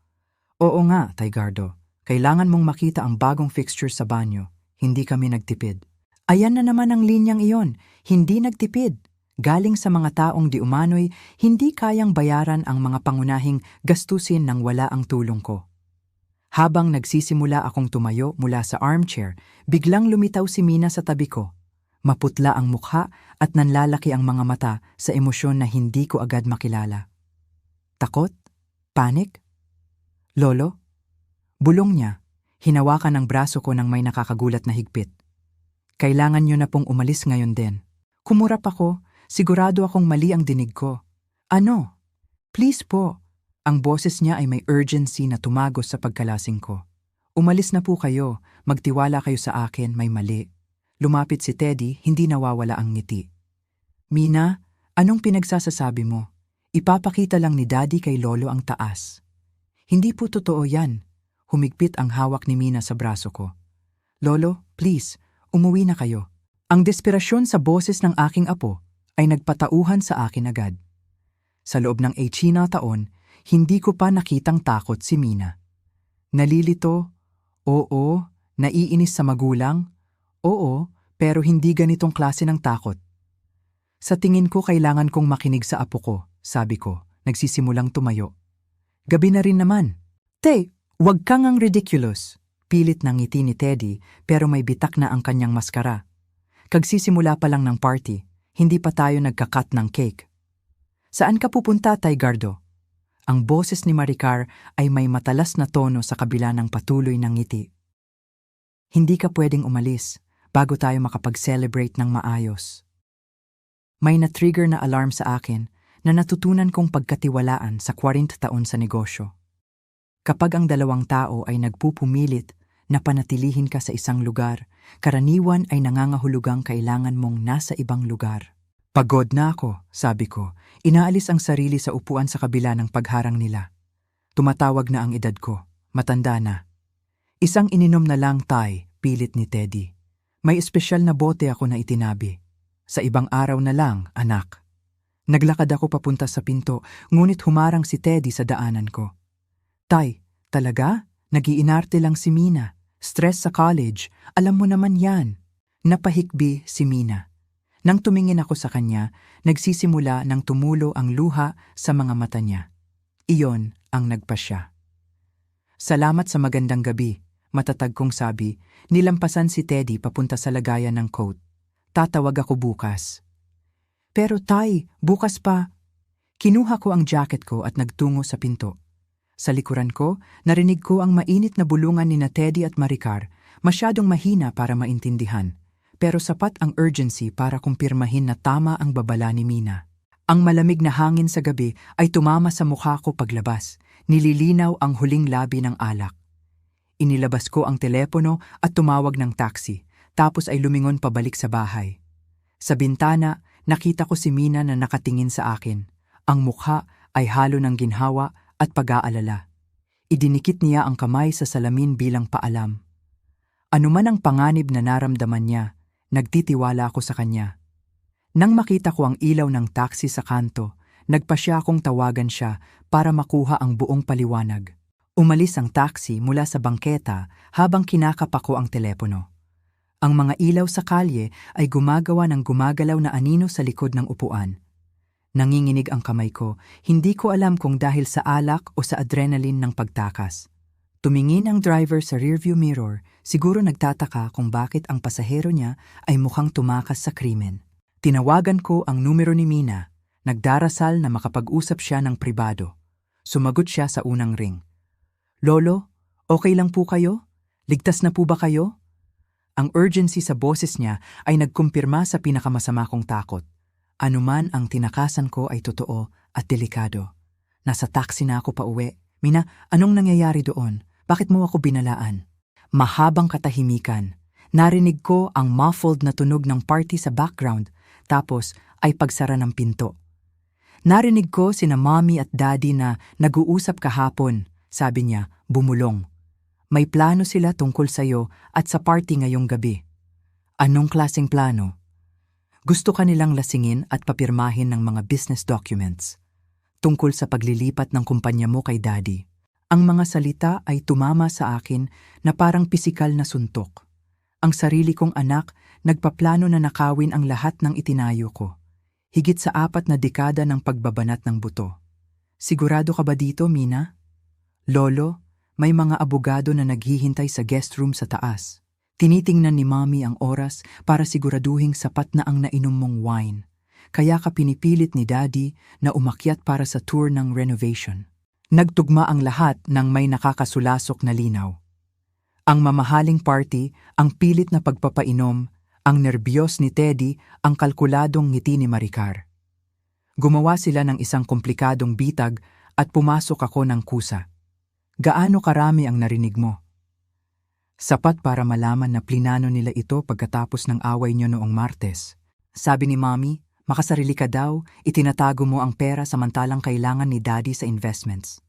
Oo nga, Taygardo. Kailangan mong makita ang bagong fixture sa banyo. Hindi kami nagtipid. Ayan na naman ang linyang iyon. Hindi nagtipid. Galing sa mga taong di umano'y hindi kayang bayaran ang mga pangunahing gastusin nang wala ang tulong ko. Habang nagsisimula akong tumayo mula sa armchair, biglang lumitaw si Mina sa tabi ko. Maputla ang mukha at nanlalaki ang mga mata sa emosyon na hindi ko agad makilala. Takot? Panik? Lolo? Bulong niya. Hinawakan ang braso ko ng may nakakagulat na higpit. Kailangan niyo na pong umalis ngayon din. Kumurap ako, sigurado akong mali ang dinig ko. Ano? Please po. Ang boses niya ay may urgency na tumagos sa pagkalasing ko. Umalis na po kayo, magtiwala kayo sa akin, may mali. Lumapit si Teddy, hindi nawawala ang ngiti. Mina, anong pinagsasasabi mo? Ipapakita lang ni Daddy kay Lolo ang taas. Hindi po totoo yan. Humigpit ang hawak ni Mina sa braso ko. Lolo, please, umuwi na kayo. Ang desperasyon sa boses ng aking apo ay nagpatauhan sa akin agad. Sa loob ng 18 na taon, hindi ko pa nakitang takot si Mina. Nalilito? Oo. Naiinis sa magulang? Oo, pero hindi ganitong klase ng takot. Sa tingin ko kailangan kong makinig sa apo ko, sabi ko, nagsisimulang tumayo. Gabi na rin naman. Te, wag kang ang ridiculous. Pilit ng ngiti ni Teddy pero may bitak na ang kanyang maskara. Kagsisimula pa lang ng party, hindi pa tayo nagkakat ng cake. Saan ka pupunta, Taygardo? Ang boses ni Maricar ay may matalas na tono sa kabila ng patuloy ng ngiti. Hindi ka pwedeng umalis bago tayo makapag-celebrate ng maayos. May na-trigger na alarm sa akin na natutunan kong pagkatiwalaan sa 40 taon sa negosyo. Kapag ang dalawang tao ay nagpupumilit na panatilihin ka sa isang lugar, karaniwan ay nangangahulugang kailangan mong nasa ibang lugar. Pagod na ako, sabi ko. Inaalis ang sarili sa upuan sa kabila ng pagharang nila. Tumatawag na ang edad ko. Matanda na. Isang ininom na lang, Tay, pilit ni Teddy. May espesyal na bote ako na itinabi. Sa ibang araw na lang, anak. Naglakad ako papunta sa pinto, ngunit humarang si Teddy sa daanan ko. Tay, talaga? Nag-iinarte lang si Mina. Stress sa college, alam mo naman yan. Napahikbi si Mina. Nang tumingin ako sa kanya, nagsisimula ng tumulo ang luha sa mga mata niya. Iyon ang nagpasya. Salamat sa magandang gabi, matatag kong sabi, nilampasan si Teddy papunta sa lagayan ng coat. Tatawag ako bukas. Pero tay, bukas pa. Kinuha ko ang jacket ko at nagtungo sa pinto. Sa likuran ko, narinig ko ang mainit na bulungan ni na Teddy at Maricar, masyadong mahina para maintindihan, pero sapat ang urgency para kumpirmahin na tama ang babala ni Mina. Ang malamig na hangin sa gabi ay tumama sa mukha ko paglabas, nililinaw ang huling labi ng alak. Inilabas ko ang telepono at tumawag ng taxi, tapos ay lumingon pabalik sa bahay. Sa bintana, nakita ko si Mina na nakatingin sa akin. Ang mukha ay halo ng ginhawa at pag-aalala. Idinikit niya ang kamay sa salamin bilang paalam. Ano man ang panganib na naramdaman niya, nagtitiwala ako sa kanya. Nang makita ko ang ilaw ng taxi sa kanto, nagpasya akong tawagan siya para makuha ang buong paliwanag. Umalis ang taxi mula sa bangketa habang kinakapa ko ang telepono. Ang mga ilaw sa kalye ay gumagawa ng gumagalaw na anino sa likod ng upuan. Nanginginig ang kamay ko, hindi ko alam kung dahil sa alak o sa adrenaline ng pagtakas. Tumingin ang driver sa rearview mirror, siguro nagtataka kung bakit ang pasahero niya ay mukhang tumakas sa krimen. Tinawagan ko ang numero ni Mina, nagdarasal na makapag-usap siya ng pribado. Sumagot siya sa unang ring. Lolo, okay lang po kayo? Ligtas na po ba kayo? Ang urgency sa boses niya ay nagkumpirma sa pinakamasama kong takot. Anuman ang tinakasan ko ay totoo at delikado. Nasa taxi na ako pauwi. Mina, anong nangyayari doon? Bakit mo ako binalaan? Mahabang katahimikan. Narinig ko ang muffled na tunog ng party sa background, tapos ay pagsara ng pinto. Narinig ko sina mommy at daddy na nag-uusap kahapon, sabi niya, bumulong. May plano sila tungkol sa'yo at sa party ngayong gabi. Anong klaseng plano? Gusto ka nilang lasingin at papirmahin ng mga business documents tungkol sa paglilipat ng kumpanya mo kay daddy. Ang mga salita ay tumama sa akin na parang pisikal na suntok. Ang sarili kong anak nagpaplano na nakawin ang lahat ng itinayo ko. Higit sa 4 na dekada ng pagbabanat ng buto. Sigurado ka ba dito, Mina? Lolo, may mga abogado na naghihintay sa guest room sa taas. Tinitingnan ni Mommy ang oras para siguraduhing sapat na ang nainom mong wine. Kaya ka pinipilit ni Daddy na umakyat para sa tour ng renovation. Nagtugma ang lahat ng may nakakasulasok na linaw. Ang mamahaling party, ang pilit na pagpapainom, ang nerbiyos ni Teddy, ang kalkuladong ngiti ni Maricar. Gumawa sila ng isang komplikadong bitag at pumasok ako ng kusa. Gaano karami ang narinig mo? Sapat para malaman na plinano nila ito pagkatapos ng away niyo noong Martes. Sabi ni Mommy, makasarili ka daw, itinatago mo ang pera samantalang kailangan ni Daddy sa investments.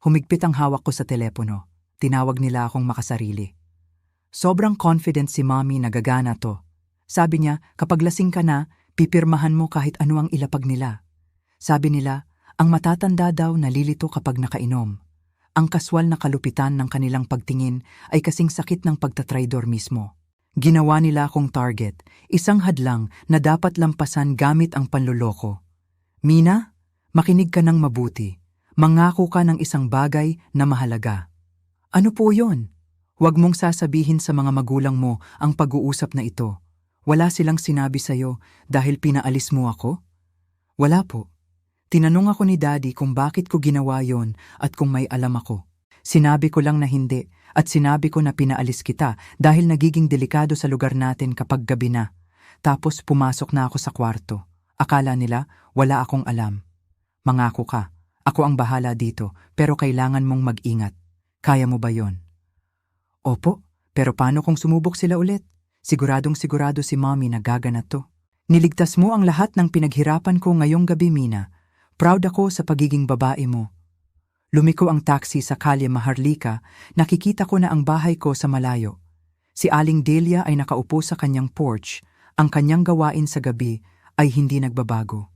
Humigpit ang hawak ko sa telepono. Tinawag nila akong makasarili. Sobrang confident si Mommy na gagana to. Sabi niya, kapag lasing ka na, pipirmahan mo kahit ano ang ilapag nila. Sabi nila, ang matatanda daw nalilito kapag nakainom. Ang kaswal na kalupitan ng kanilang pagtingin ay kasing sakit ng pagtatraidor mismo. Ginawa nila akong target, isang hadlang na dapat lampasan gamit ang panloloko. Mina, makinig ka ng mabuti. Mangako ka ng isang bagay na mahalaga. Ano po yon? Huwag mong sasabihin sa mga magulang mo ang pag-uusap na ito. Wala silang sinabi sa'yo dahil pinaalis mo ako? Wala po. Tinanong ako ni Daddy kung bakit ko ginawa yon at kung may alam ako. Sinabi ko lang na hindi at sinabi ko na pinaalis kita dahil nagiging delikado sa lugar natin kapag gabi na. Tapos pumasok na ako sa kwarto. Akala nila wala akong alam. Mangako ka, ako ang bahala dito pero kailangan mong mag-ingat. Kaya mo ba yon? Opo, pero paano kung sumubok sila ulit? Siguradong sigurado si Mommy na gaganat to. Niligtas mo ang lahat ng pinaghirapan ko ngayong gabi, Mina. Proud ako sa pagiging babae mo. Lumiko ang taxi sa Kalye Maharlika, nakikita ko na ang bahay ko sa malayo. Si Aling Delia ay nakaupo sa kanyang porch, ang kanyang gawain sa gabi ay hindi nagbabago.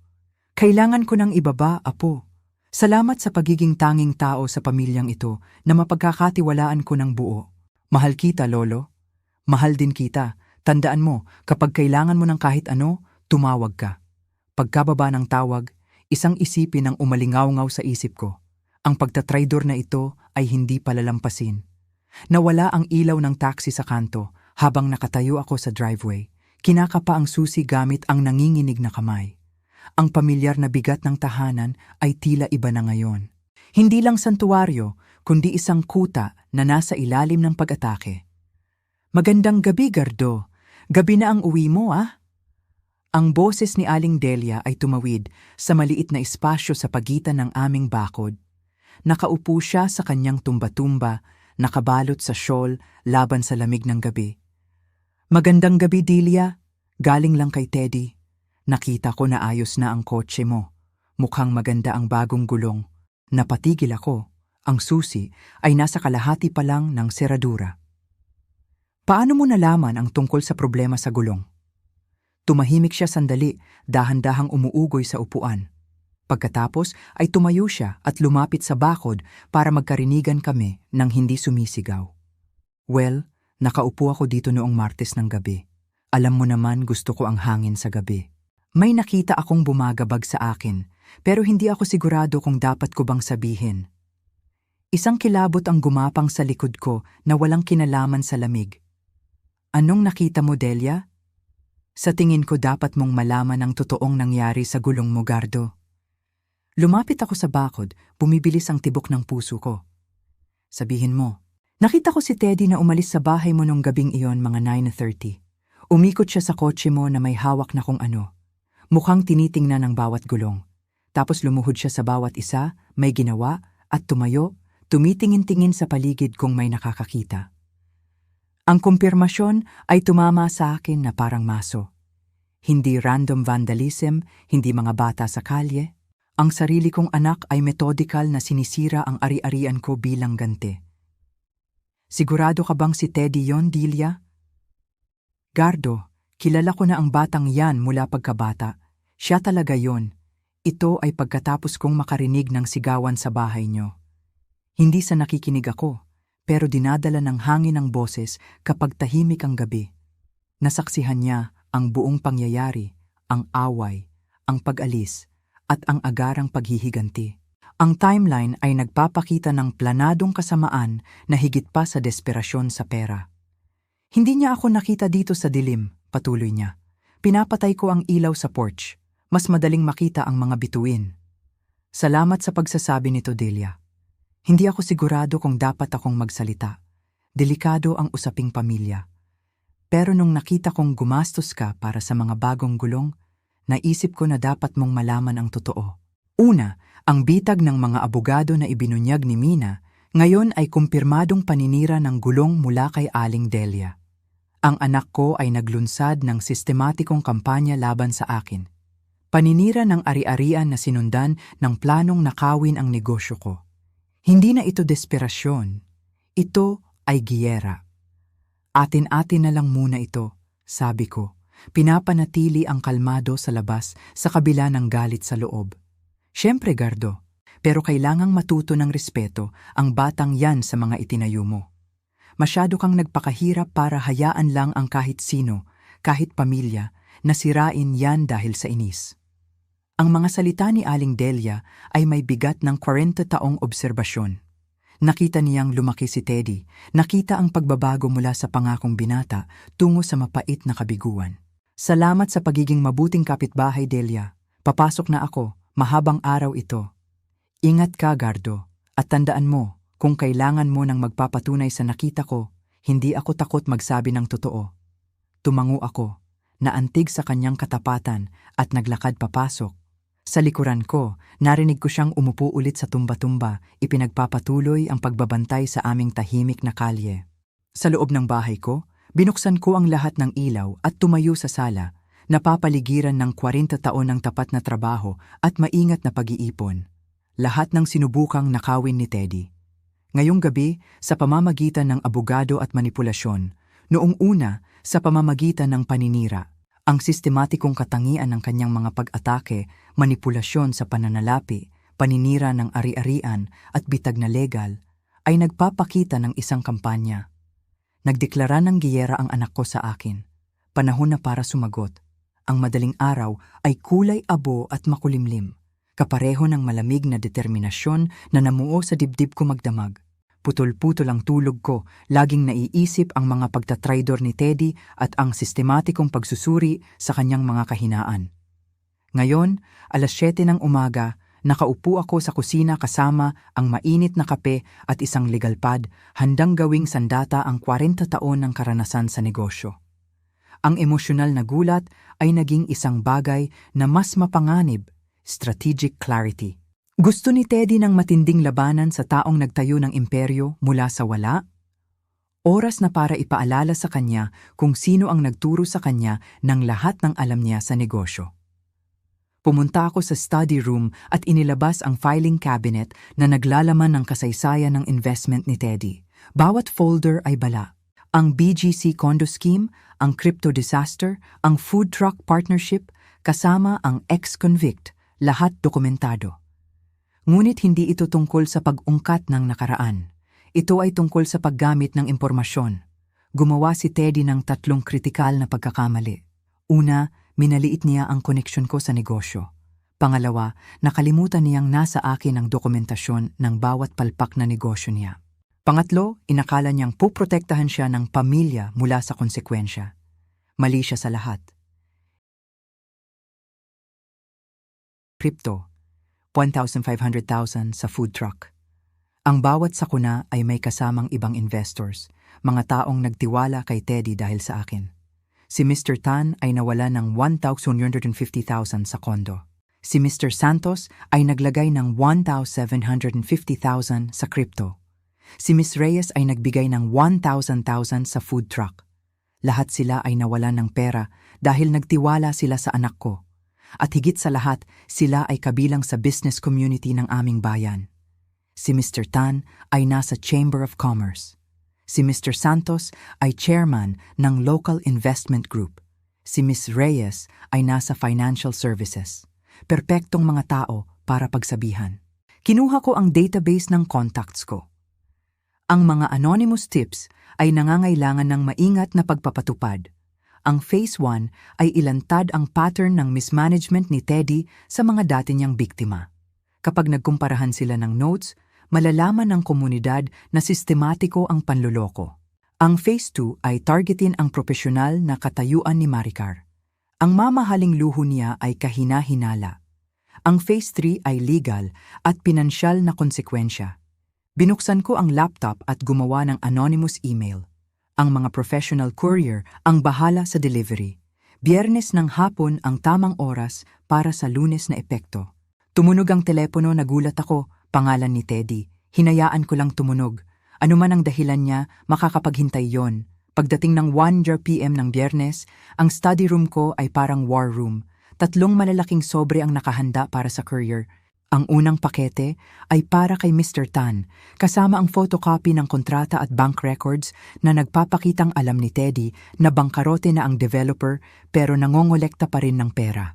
Kailangan ko nang ibaba, apo. Salamat sa pagiging tanging tao sa pamilyang ito na mapagkakatiwalaan ko ng buo. Mahal kita, Lolo. Mahal din kita. Tandaan mo, kapag kailangan mo ng kahit ano, tumawag ka. Pagkababa ng tawag, isang isipin ang umalingaw-ngaw sa isip ko. Ang pagtatraidor na ito ay hindi palalampasin. Nawala ang ilaw ng taxi sa kanto habang nakatayo ako sa driveway. Kinakapa ang susi gamit ang nanginginig na kamay. Ang pamilyar na bigat ng tahanan ay tila iba na ngayon. Hindi lang santuwaryo, kundi isang kuta na nasa ilalim ng pag-atake. "Magandang gabi, Gardo. Gabi na ang uwi mo, ah?" Ang boses ni Aling Delia ay tumawid sa maliit na espasyo sa pagitan ng aming bakod. Nakaupo siya sa kanyang tumba-tumba, nakabalot sa shawl laban sa lamig ng gabi. "Magandang gabi, Delia. Galing lang kay Teddy. Nakita ko na ayos na ang kotse mo. Mukhang maganda ang bagong gulong." Napatigil ako. Ang susi ay nasa kalahati pa lang ng seradura. "Paano mo nalaman ang tungkol sa problema sa gulong?" Tumahimik siya sandali, dahan-dahang umuugoy sa upuan. Pagkatapos ay tumayo siya at lumapit sa bakod para magkarinigan kami nang hindi sumisigaw. "Well, nakaupo ako dito noong Martes ng gabi. Alam mo naman gusto ko ang hangin sa gabi. May nakita akong bumagabag sa akin, pero hindi ako sigurado kung dapat ko bang sabihin." Isang kilabot ang gumapang sa likod ko na walang kinalaman sa lamig. "Anong nakita mo, Delia?" "Sa tingin ko dapat mong malaman ang totoong nangyari sa gulong mo, Gardo." Lumapit ako sa bakod, bumibilis ang tibok ng puso ko. "Sabihin mo." "Nakita ko si Teddy na umalis sa bahay mo nung gabing iyon mga 9:30. Umikot siya sa kotse mo na may hawak na kung ano. Mukhang tinitingnan ang bawat gulong. Tapos lumuhod siya sa bawat isa, may ginawa, at tumayo, tumitingin-tingin sa paligid kung may nakakakita." Ang kumpirmasyon ay tumama sa akin na parang maso. Hindi random vandalism, hindi mga bata sa kalye. Ang sarili kong anak ay methodikal na sinisira ang ari-arian ko bilang ganti. "Sigurado ka bang si Teddy yon, Delia?" "Gardo, kilala ko na ang batang yan mula pagkabata. Siya talaga yon. Ito ay pagkatapos kong makarinig ng sigawan sa bahay niyo. Hindi sa nakikinig ako, pero dinadala ng hangin ang boses kapag tahimik ang gabi. Nasaksihan niya ang buong pangyayari, ang away, ang pag-alis, at ang agarang paghihiganti. Ang timeline ay nagpapakita ng planadong kasamaan na higit pa sa desperasyon sa pera. "Hindi niya ako nakita dito sa dilim," patuloy niya. "Pinapatay ko ang ilaw sa porch. Mas madaling makita ang mga bituin." Salamat sa pagsasabi nito, Delia. Hindi ako sigurado kung dapat akong magsalita. Delikado ang usaping pamilya. Pero nung nakita kong gumastos ka para sa mga bagong gulong, naisip ko na dapat mong malaman ang totoo. Una, ang bitag ng mga abogado na ibinunyag ni Mina ngayon ay kumpirmadong paninira ng gulong mula kay Aling Delia. Ang anak ko ay naglunsad ng sistematikong kampanya laban sa akin. Paninira ng ari-arian na sinundan ng planong nakawin ang negosyo ko. Hindi na ito desperasyon. Ito ay giyera. "Atin-atin na lang muna ito," sabi ko. Pinapanatili ang kalmado sa labas sa kabila ng galit sa loob. "Siyempre, Gardo, pero kailangang matuto ng respeto ang batang yan sa mga itinayo mo. Masyado kang nagpakahirap para hayaan lang ang kahit sino, kahit pamilya, na sirain yan dahil sa inis." Ang mga salita ni Aling Delia ay may bigat ng 40 taong obserbasyon. Nakita niyang lumaki si Teddy, nakita ang pagbabago mula sa pangakong binata tungo sa mapait na kabiguan. "Salamat sa pagiging mabuting kapitbahay, Delia. Papasok na ako, mahabang araw ito. Ingat ka, Gardo, at tandaan mo, kung kailangan mo ng magpapatunay sa nakita ko, hindi ako takot magsabi ng totoo." Tumango ako, naantig sa kanyang katapatan at naglakad papasok. Sa likuran ko, narinig ko siyang umupo ulit sa tumba-tumba, ipinagpapatuloy ang pagbabantay sa aming tahimik na kalye. Sa loob ng bahay ko, binuksan ko ang lahat ng ilaw at tumayo sa sala, napapaligiran ng 40 taon ng tapat na trabaho at maingat na pag-iipon. Lahat ng sinubukang nakawin ni Teddy. Ngayong gabi, sa pamamagitan ng abogado at manipulasyon, noong una, sa pamamagitan ng paninira, ang sistematikong katangian ng kanyang mga pag-atake, manipulasyon sa pananalapi, paninira ng ari-arian at bitag na legal, ay nagpapakita ng isang kampanya. Nagdeklara ng giyera ang anak ko sa akin. Panahon na para sumagot. Ang madaling araw ay kulay abo at makulimlim. kapareho ng malamig na determinasyon na namuo sa dibdib ko magdamag. Putol-putol ang tulog ko, laging naiisip ang mga pagtatraidor ni Teddy at ang sistematikong pagsusuri sa kanyang mga kahinaan. Ngayon, 7:00 ng umaga, nakaupo ako sa kusina kasama ang mainit na kape at isang legal pad, handang gawing sandata ang 40 taon ng karanasan sa negosyo. Ang emosyonal na gulat ay naging isang bagay na mas mapanganib, strategic clarity. Gusto ni Teddy ng matinding labanan sa taong nagtayo ng imperyo mula sa wala? Oras na para ipaalala sa kanya kung sino ang nagturo sa kanya ng lahat ng alam niya sa negosyo. Pumunta ako sa study room at inilabas ang filing cabinet na naglalaman ng kasaysayan ng investment ni Teddy. Bawat folder ay bala. Ang BGC condo scheme, ang crypto disaster, ang food truck partnership, kasama ang ex-convict, lahat dokumentado. Ngunit hindi ito tungkol sa pag-ungkat ng nakaraan. Ito ay tungkol sa paggamit ng impormasyon. Gumawa si Teddy ng 3 kritikal na pagkakamali. Una, minaliit niya ang koneksyon ko sa negosyo. Pangalawa, nakalimutan niyang nasa akin ang dokumentasyon ng bawat palpak na negosyo niya. Pangatlo, inakala niyang puprotektahan siya ng pamilya mula sa konsekwensya. Mali siya sa lahat. Crypto, 1,500,000 sa food truck. Ang bawat sakuna ay may kasamang ibang investors, mga taong nagtiwala kay Teddy dahil sa akin. Si Mr. Tan ay nawala ng 1,150,000 sa kondo. Si Mr. Santos ay naglagay ng 1,750,000 sa crypto. Si Ms. Reyes ay nagbigay ng 1,000,000 sa food truck. Lahat sila ay nawalan ng pera dahil nagtiwala sila sa anak ko. At higit sa lahat, sila ay kabilang sa business community ng aming bayan. Si Mr. Tan ay nasa Chamber of Commerce. Si Mr. Santos ay chairman ng Local Investment Group. Si Ms. Reyes ay nasa Financial Services. Perpektong mga tao para pagsabihan. Kinuha ko ang database ng contacts ko. Ang mga anonymous tips ay nangangailangan ng maingat na pagpapatupad. Ang Phase 1 ay ilantad ang pattern ng mismanagement ni Teddy sa mga dati niyang biktima. Kapag nagkumparahan sila ng notes, malalaman ng komunidad na sistematiko ang panloloko. Ang Phase 2 ay targetin ang propesyonal na katayuan ni Maricar. Ang mamahaling luho niya ay kahina-hinala. Ang Phase 3 ay legal at pinansyal na konsekwensya. Binuksan ko ang laptop at gumawa ng anonymous email. Ang mga professional courier ang bahala sa delivery. Biyernes ng hapon ang tamang oras para sa Lunes na epekto. Tumunog ang telepono, nagulat ako. Pangalan ni Teddy. Hinayaan ko lang tumunog. Ano man ang dahilan niya, makakapaghintay yon. Pagdating ng 1 p.m. ng Biyernes, ang study room ko ay parang war room. 3 malalaking sobre ang nakahanda para sa courier. Ang unang pakete ay para kay Mr. Tan, kasama ang photocopy ng kontrata at bank records na nagpapakitang alam ni Teddy na bangkarote na ang developer pero nangongolekta pa rin ng pera.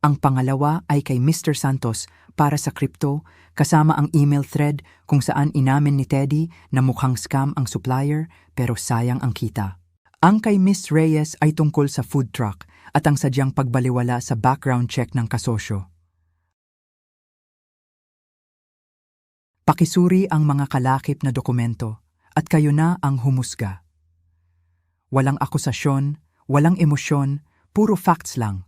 Ang pangalawa ay kay Mr. Santos para sa crypto, kasama ang email thread kung saan inamin ni Teddy na mukhang scam ang supplier pero sayang ang kita. Ang kay Ms. Reyes ay tungkol sa food truck at ang sadyang pagbaliwala sa background check ng kasosyo. Pakisuri ang mga kalakip na dokumento at kayo na ang humusga. Walang akusasyon, walang emosyon, puro facts lang.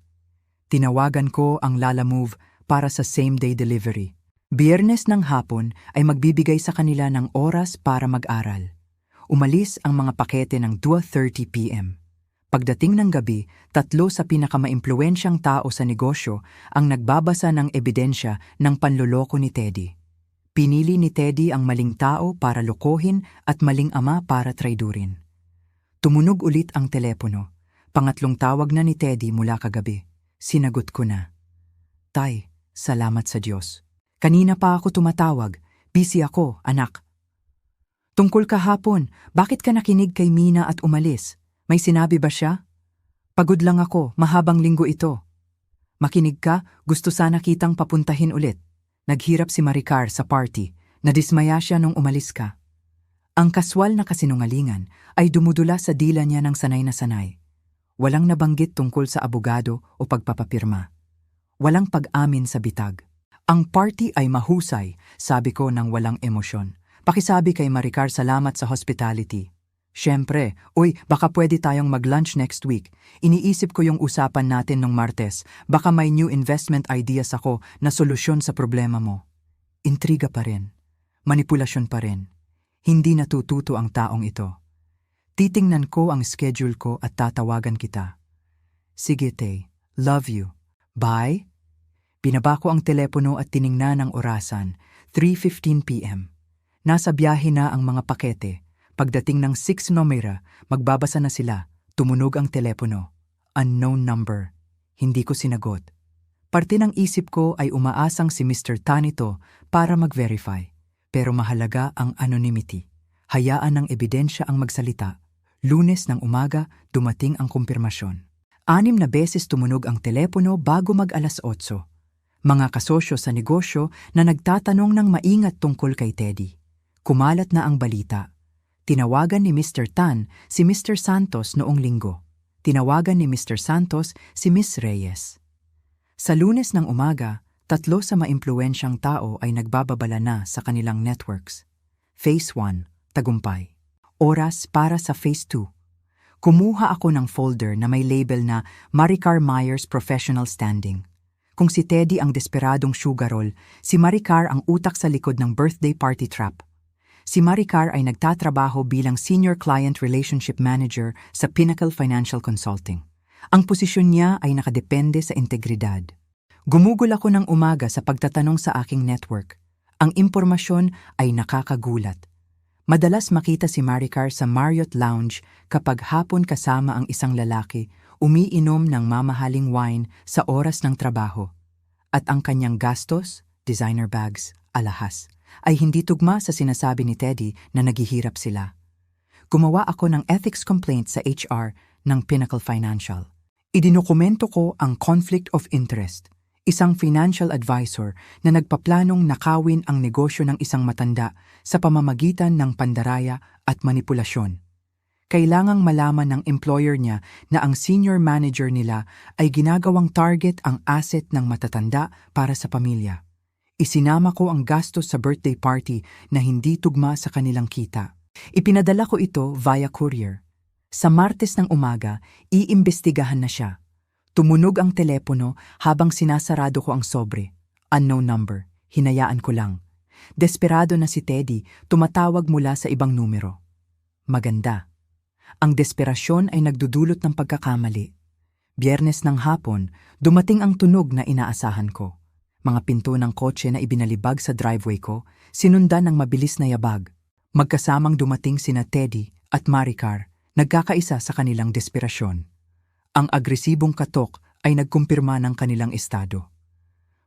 Tinawagan ko ang Lala Move para sa same-day delivery. Biyernes ng hapon ay magbibigay sa kanila ng oras para mag-aral. Umalis ang mga pakete ng 2:30 p.m. Pagdating ng gabi, 3 sa pinakamaimpluwensyang tao sa negosyo ang nagbabasa ng ebidensya ng panloloko ni Teddy. Pinili ni Teddy ang maling tao para lokohin at maling ama para traidurin. Tumunog ulit ang telepono. Pangatlong tawag na ni Teddy mula kagabi. Sinagot ko na. Tay, salamat sa Diyos. Kanina pa ako tumatawag. Busy ako, anak. Tungkol kahapon, bakit ka nakinig kay Mina at umalis? May sinabi ba siya? Pagod lang ako, mahabang linggo ito. Makinig ka, gusto sana kitang papuntahin ulit. Naghirap si Maricar sa party, nadismaya siya nung umalis ka. Ang kaswal na kasinungalingan ay dumudula sa dila niya ng sanay na sanay. Walang nabanggit tungkol sa abogado o pagpapapirma. Walang pag-amin sa bitag. Ang party ay mahusay, sabi ko nang walang emosyon. Pakisabi kay Maricar salamat sa hospitality. Siyempre, uy, baka pwede tayong mag-lunch next week. Iniisip ko yung usapan natin nung Martes. Baka may new investment ideas ako na solusyon sa problema mo. Intriga pa rin. Manipulasyon pa rin. Hindi natututo ang taong ito. Titingnan ko ang schedule ko at tatawagan kita. Sige, Tay. Love you. Bye. Binaba ko ang telepono at tiningnan ang orasan. 3:15 p.m. Nasa biyahe na ang mga pakete. Pagdating ng 6 numera, magbabasa na sila. Tumunog ang telepono. Unknown number. Hindi ko sinagot. Parte ng isip ko ay umaasang si Mr. Tan ito para mag-verify. Pero mahalaga ang anonymity. Hayaan ng ebidensya ang magsalita. Lunes ng umaga, dumating ang kumpirmasyon. 6 na beses tumunog ang telepono bago mag-alas 8. Mga kasosyo sa negosyo na nagtatanong ng maingat tungkol kay Teddy. Kumalat na ang balita. Tinawagan ni Mr. Tan si Mr. Santos noong linggo. Tinawagan ni Mr. Santos si Miss Reyes. Sa Lunes ng umaga, 3 sa maimpluwensyang tao ay nagbababala na sa kanilang networks. Phase 1, tagumpay. Oras para sa Phase 2. Kumuha ako ng folder na may label na Maricar Myers Professional Standing. Kung si Teddy ang desperadong sugarol, si Maricar ang utak sa likod ng birthday party trap. Si Maricar ay nagtatrabaho bilang Senior Client Relationship Manager sa Pinnacle Financial Consulting. Ang posisyon niya ay nakadepende sa integridad. Gumugol ako ng umaga sa pagtatanong sa aking network. Ang impormasyon ay nakakagulat. Madalas makita si Maricar sa Marriott Lounge kapag hapon kasama ang isang lalaki, umiinom ng mamahaling wine sa oras ng trabaho. At ang kanyang gastos, designer bags, alahas, ay hindi tugma sa sinasabi ni Teddy na naghihirap sila. Gumawa ako ng ethics complaint sa HR ng Pinnacle Financial. Idinokumento ko ang conflict of interest, isang financial advisor na nagpaplanong nakawin ang negosyo ng isang matanda sa pamamagitan ng pandaraya at manipulasyon. Kailangang malaman ng employer niya na ang senior manager nila ay ginagawang target ang asset ng matatanda para sa pamilya. Isinama ko ang gastos sa birthday party na hindi tugma sa kanilang kita. Ipinadala ko ito via courier. Sa Martes ng umaga, iimbestigahan na siya. Tumunog ang telepono habang sinasarado ko ang sobre. Unknown number. Hinayaan ko lang. Desperado na si Teddy, tumatawag mula sa ibang numero. Maganda. Ang desperasyon ay nagdudulot ng pagkakamali. Biyernes ng hapon, dumating ang tunog na inaasahan ko. Mga pinto ng kotse na ibinalibag sa driveway ko, sinundan ng mabilis na yabag. Magkasamang dumating sina Teddy at Maricar, nagkakaisa sa kanilang desperasyon. Ang agresibong katok ay nagkumpirma ng kanilang estado.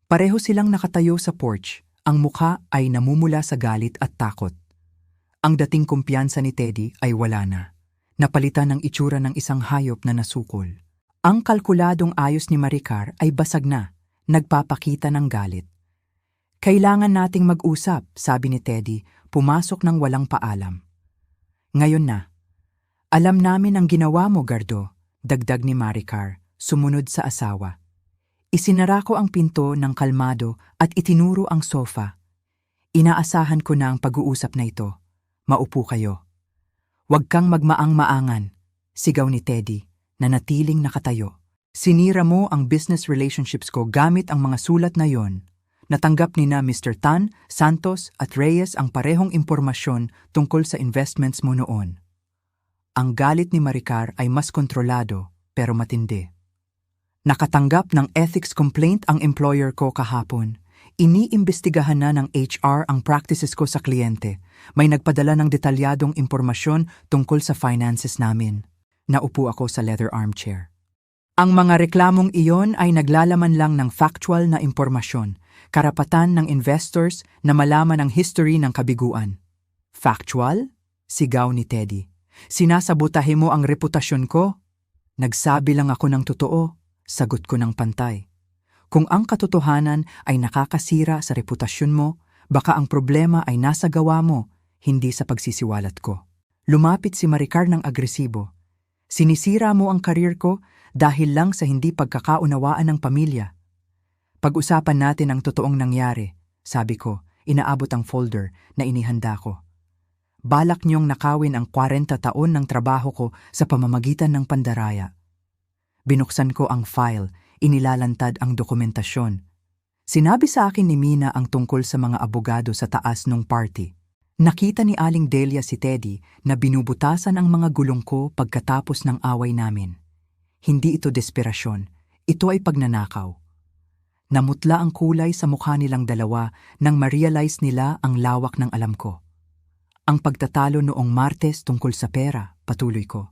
Pareho silang nakatayo sa porch, ang mukha ay namumula sa galit at takot. Ang dating kumpiyansa ni Teddy ay wala na. Napalitan ng itsura ng isang hayop na nasukol. Ang kalkuladong ayos ni Maricar ay basag na. Nagpapakita ng galit. Kailangan nating mag-usap, sabi ni Teddy, pumasok ng walang paalam. Ngayon na. Alam namin ang ginawa mo, Gardo, dagdag ni Maricar, sumunod sa asawa. Isinara ko ang pinto ng kalmado at itinuro ang sofa. Inaasahan ko na ang pag-uusap na ito. Maupo kayo. Huwag kang magmaang-maangan, sigaw ni Teddy, na natiling nakatayo. Sinira mo ang business relationships ko gamit ang mga sulat na yon. Natanggap ni na Mr. Tan, Santos at Reyes ang parehong impormasyon tungkol sa investments mo noon. Ang galit ni Maricar ay mas kontrolado pero matindi. Nakatanggap ng ethics complaint ang employer ko kahapon. Iniimbestigahan na ng HR ang practices ko sa kliyente. May nagpadala ng detalyadong impormasyon tungkol sa finances namin. Naupo ako sa leather armchair. Ang mga reklamong iyon ay naglalaman lang ng factual na impormasyon, karapatan ng investors na malaman ang history ng kabiguan. Factual? Sigaw ni Teddy. Sinasabotahe mo ang reputasyon ko? Nagsabi lang ako ng totoo, sagot ko ng pantay. Kung ang katotohanan ay nakakasira sa reputasyon mo, baka ang problema ay nasa gawa mo, hindi sa pagsisiwalat ko. Lumapit si Maricar ng agresibo. Sinisira mo ang karir ko dahil lang sa hindi pagkakaunawaan ng pamilya. Pag-usapan natin ang totoong nangyari, sabi ko, inaabot ang folder na inihanda ko. Balak niyong nakawin ang 40 taon ng trabaho ko sa pamamagitan ng pandaraya. Binuksan ko ang file, inilalantad ang dokumentasyon. Sinabi sa akin ni Mina ang tungkol sa mga abogado sa taas nung party. Nakita ni Aling Delia si Teddy na binubutasan ang mga gulong ko pagkatapos ng away namin. Hindi ito desperasyon, ito ay pagnanakaw. Namutla ang kulay sa mukha nilang dalawa nang ma-realize nila ang lawak ng alam ko. Ang pagtatalo noong Martes tungkol sa pera, patuloy ko.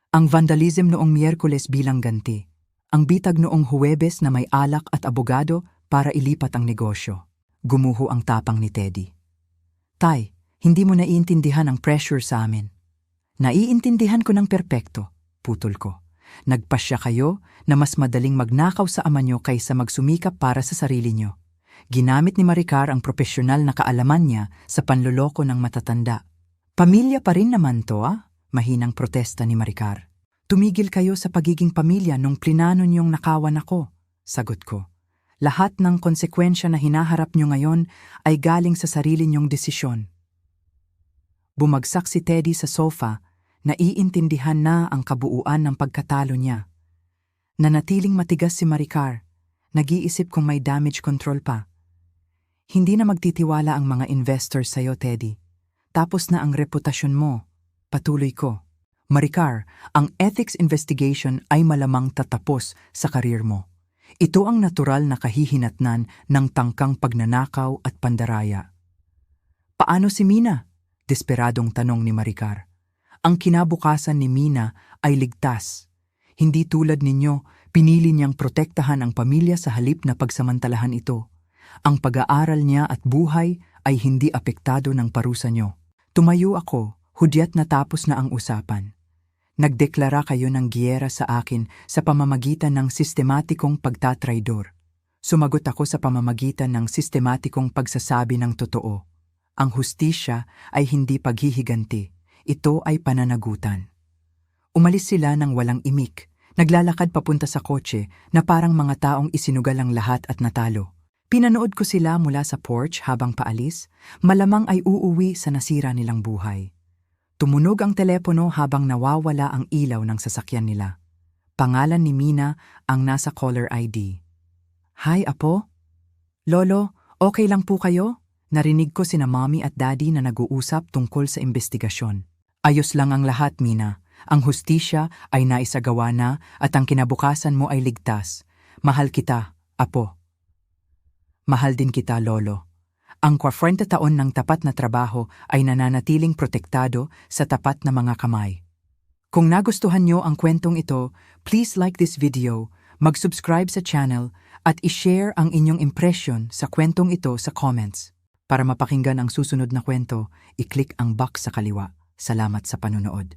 Ang vandalism noong Miyerkules bilang ganti. Ang bitag noong Huwebes na may alak at abogado para ilipat ang negosyo. Gumuho ang tapang ni Teddy. Tay, hindi mo naiintindihan ang pressure sa amin. Naiintindihan ko ng perpekto, putol ko. Nagpasya kayo na mas madaling magnakaw sa ama nyo kaysa magsumikap para sa sarili nyo. Ginamit ni Maricar ang propesyonal na kaalaman niya sa panloloko ng matatanda. Pamilya pa rin naman to, Mahinang protesta ni Maricar. Tumigil kayo sa pagiging pamilya nung plinano niyong nakawan ako, sagot ko. Lahat ng konsekwensya na hinaharap niyo ngayon ay galing sa sarili niyong desisyon. Bumagsak si Teddy sa sofa, naiintindihan na ang kabuuan ng pagkatalo niya. Nanatiling matigas si Maricar, nag-iisip kung may damage control pa. Hindi na magtitiwala ang mga investors sa'yo, Teddy. Tapos na ang reputasyon mo, patuloy ko. Maricar, ang ethics investigation ay malamang tatapos sa karir mo. Ito ang natural na kahihinatnan ng tangkang pagnanakaw at pandaraya. Paano si Mina? Desperadong tanong ni Maricar. Ang kinabukasan ni Mina ay ligtas. Hindi tulad ninyo, pinili niyang protektahan ang pamilya sa halip na pagsamantalahan ito. Ang pag-aaral niya at buhay ay hindi apektado ng parusa niyo. Tumayo ako, hudyat natapos na ang usapan. Nagdeklara kayo ng giyera sa akin sa pamamagitan ng sistematikong pagtatraidor. Sumagot ako sa pamamagitan ng sistematikong pagsasabi ng totoo. Ang hustisya ay hindi paghihiganti, ito ay pananagutan. Umalis sila ng walang imik, naglalakad papunta sa kotse na parang mga taong isinugal ang lahat at natalo. Pinanood ko sila mula sa porch habang paalis, malamang ay uuwi sa nasira nilang buhay. Tumunog ang telepono habang nawawala ang ilaw ng sasakyan nila. Pangalan ni Mina ang nasa caller ID. Hi, Apo? Lolo, okay lang po kayo? Narinig ko sina Mommy at Daddy na nag-uusap tungkol sa investigasyon. Ayos lang ang lahat, Mina. Ang hustisya ay naisagawa na at ang kinabukasan mo ay ligtas. Mahal kita, Apo. Mahal din kita, Lolo. Ang 40 taon ng tapat na trabaho ay nananatiling protektado sa tapat na mga kamay. Kung nagustuhan nyo ang kwentong ito, please like this video, mag-subscribe sa channel at i-share ang inyong impression sa kwentong ito sa comments. Para mapakinggan ang susunod na kwento, i-click ang box sa kaliwa. Salamat sa panonood.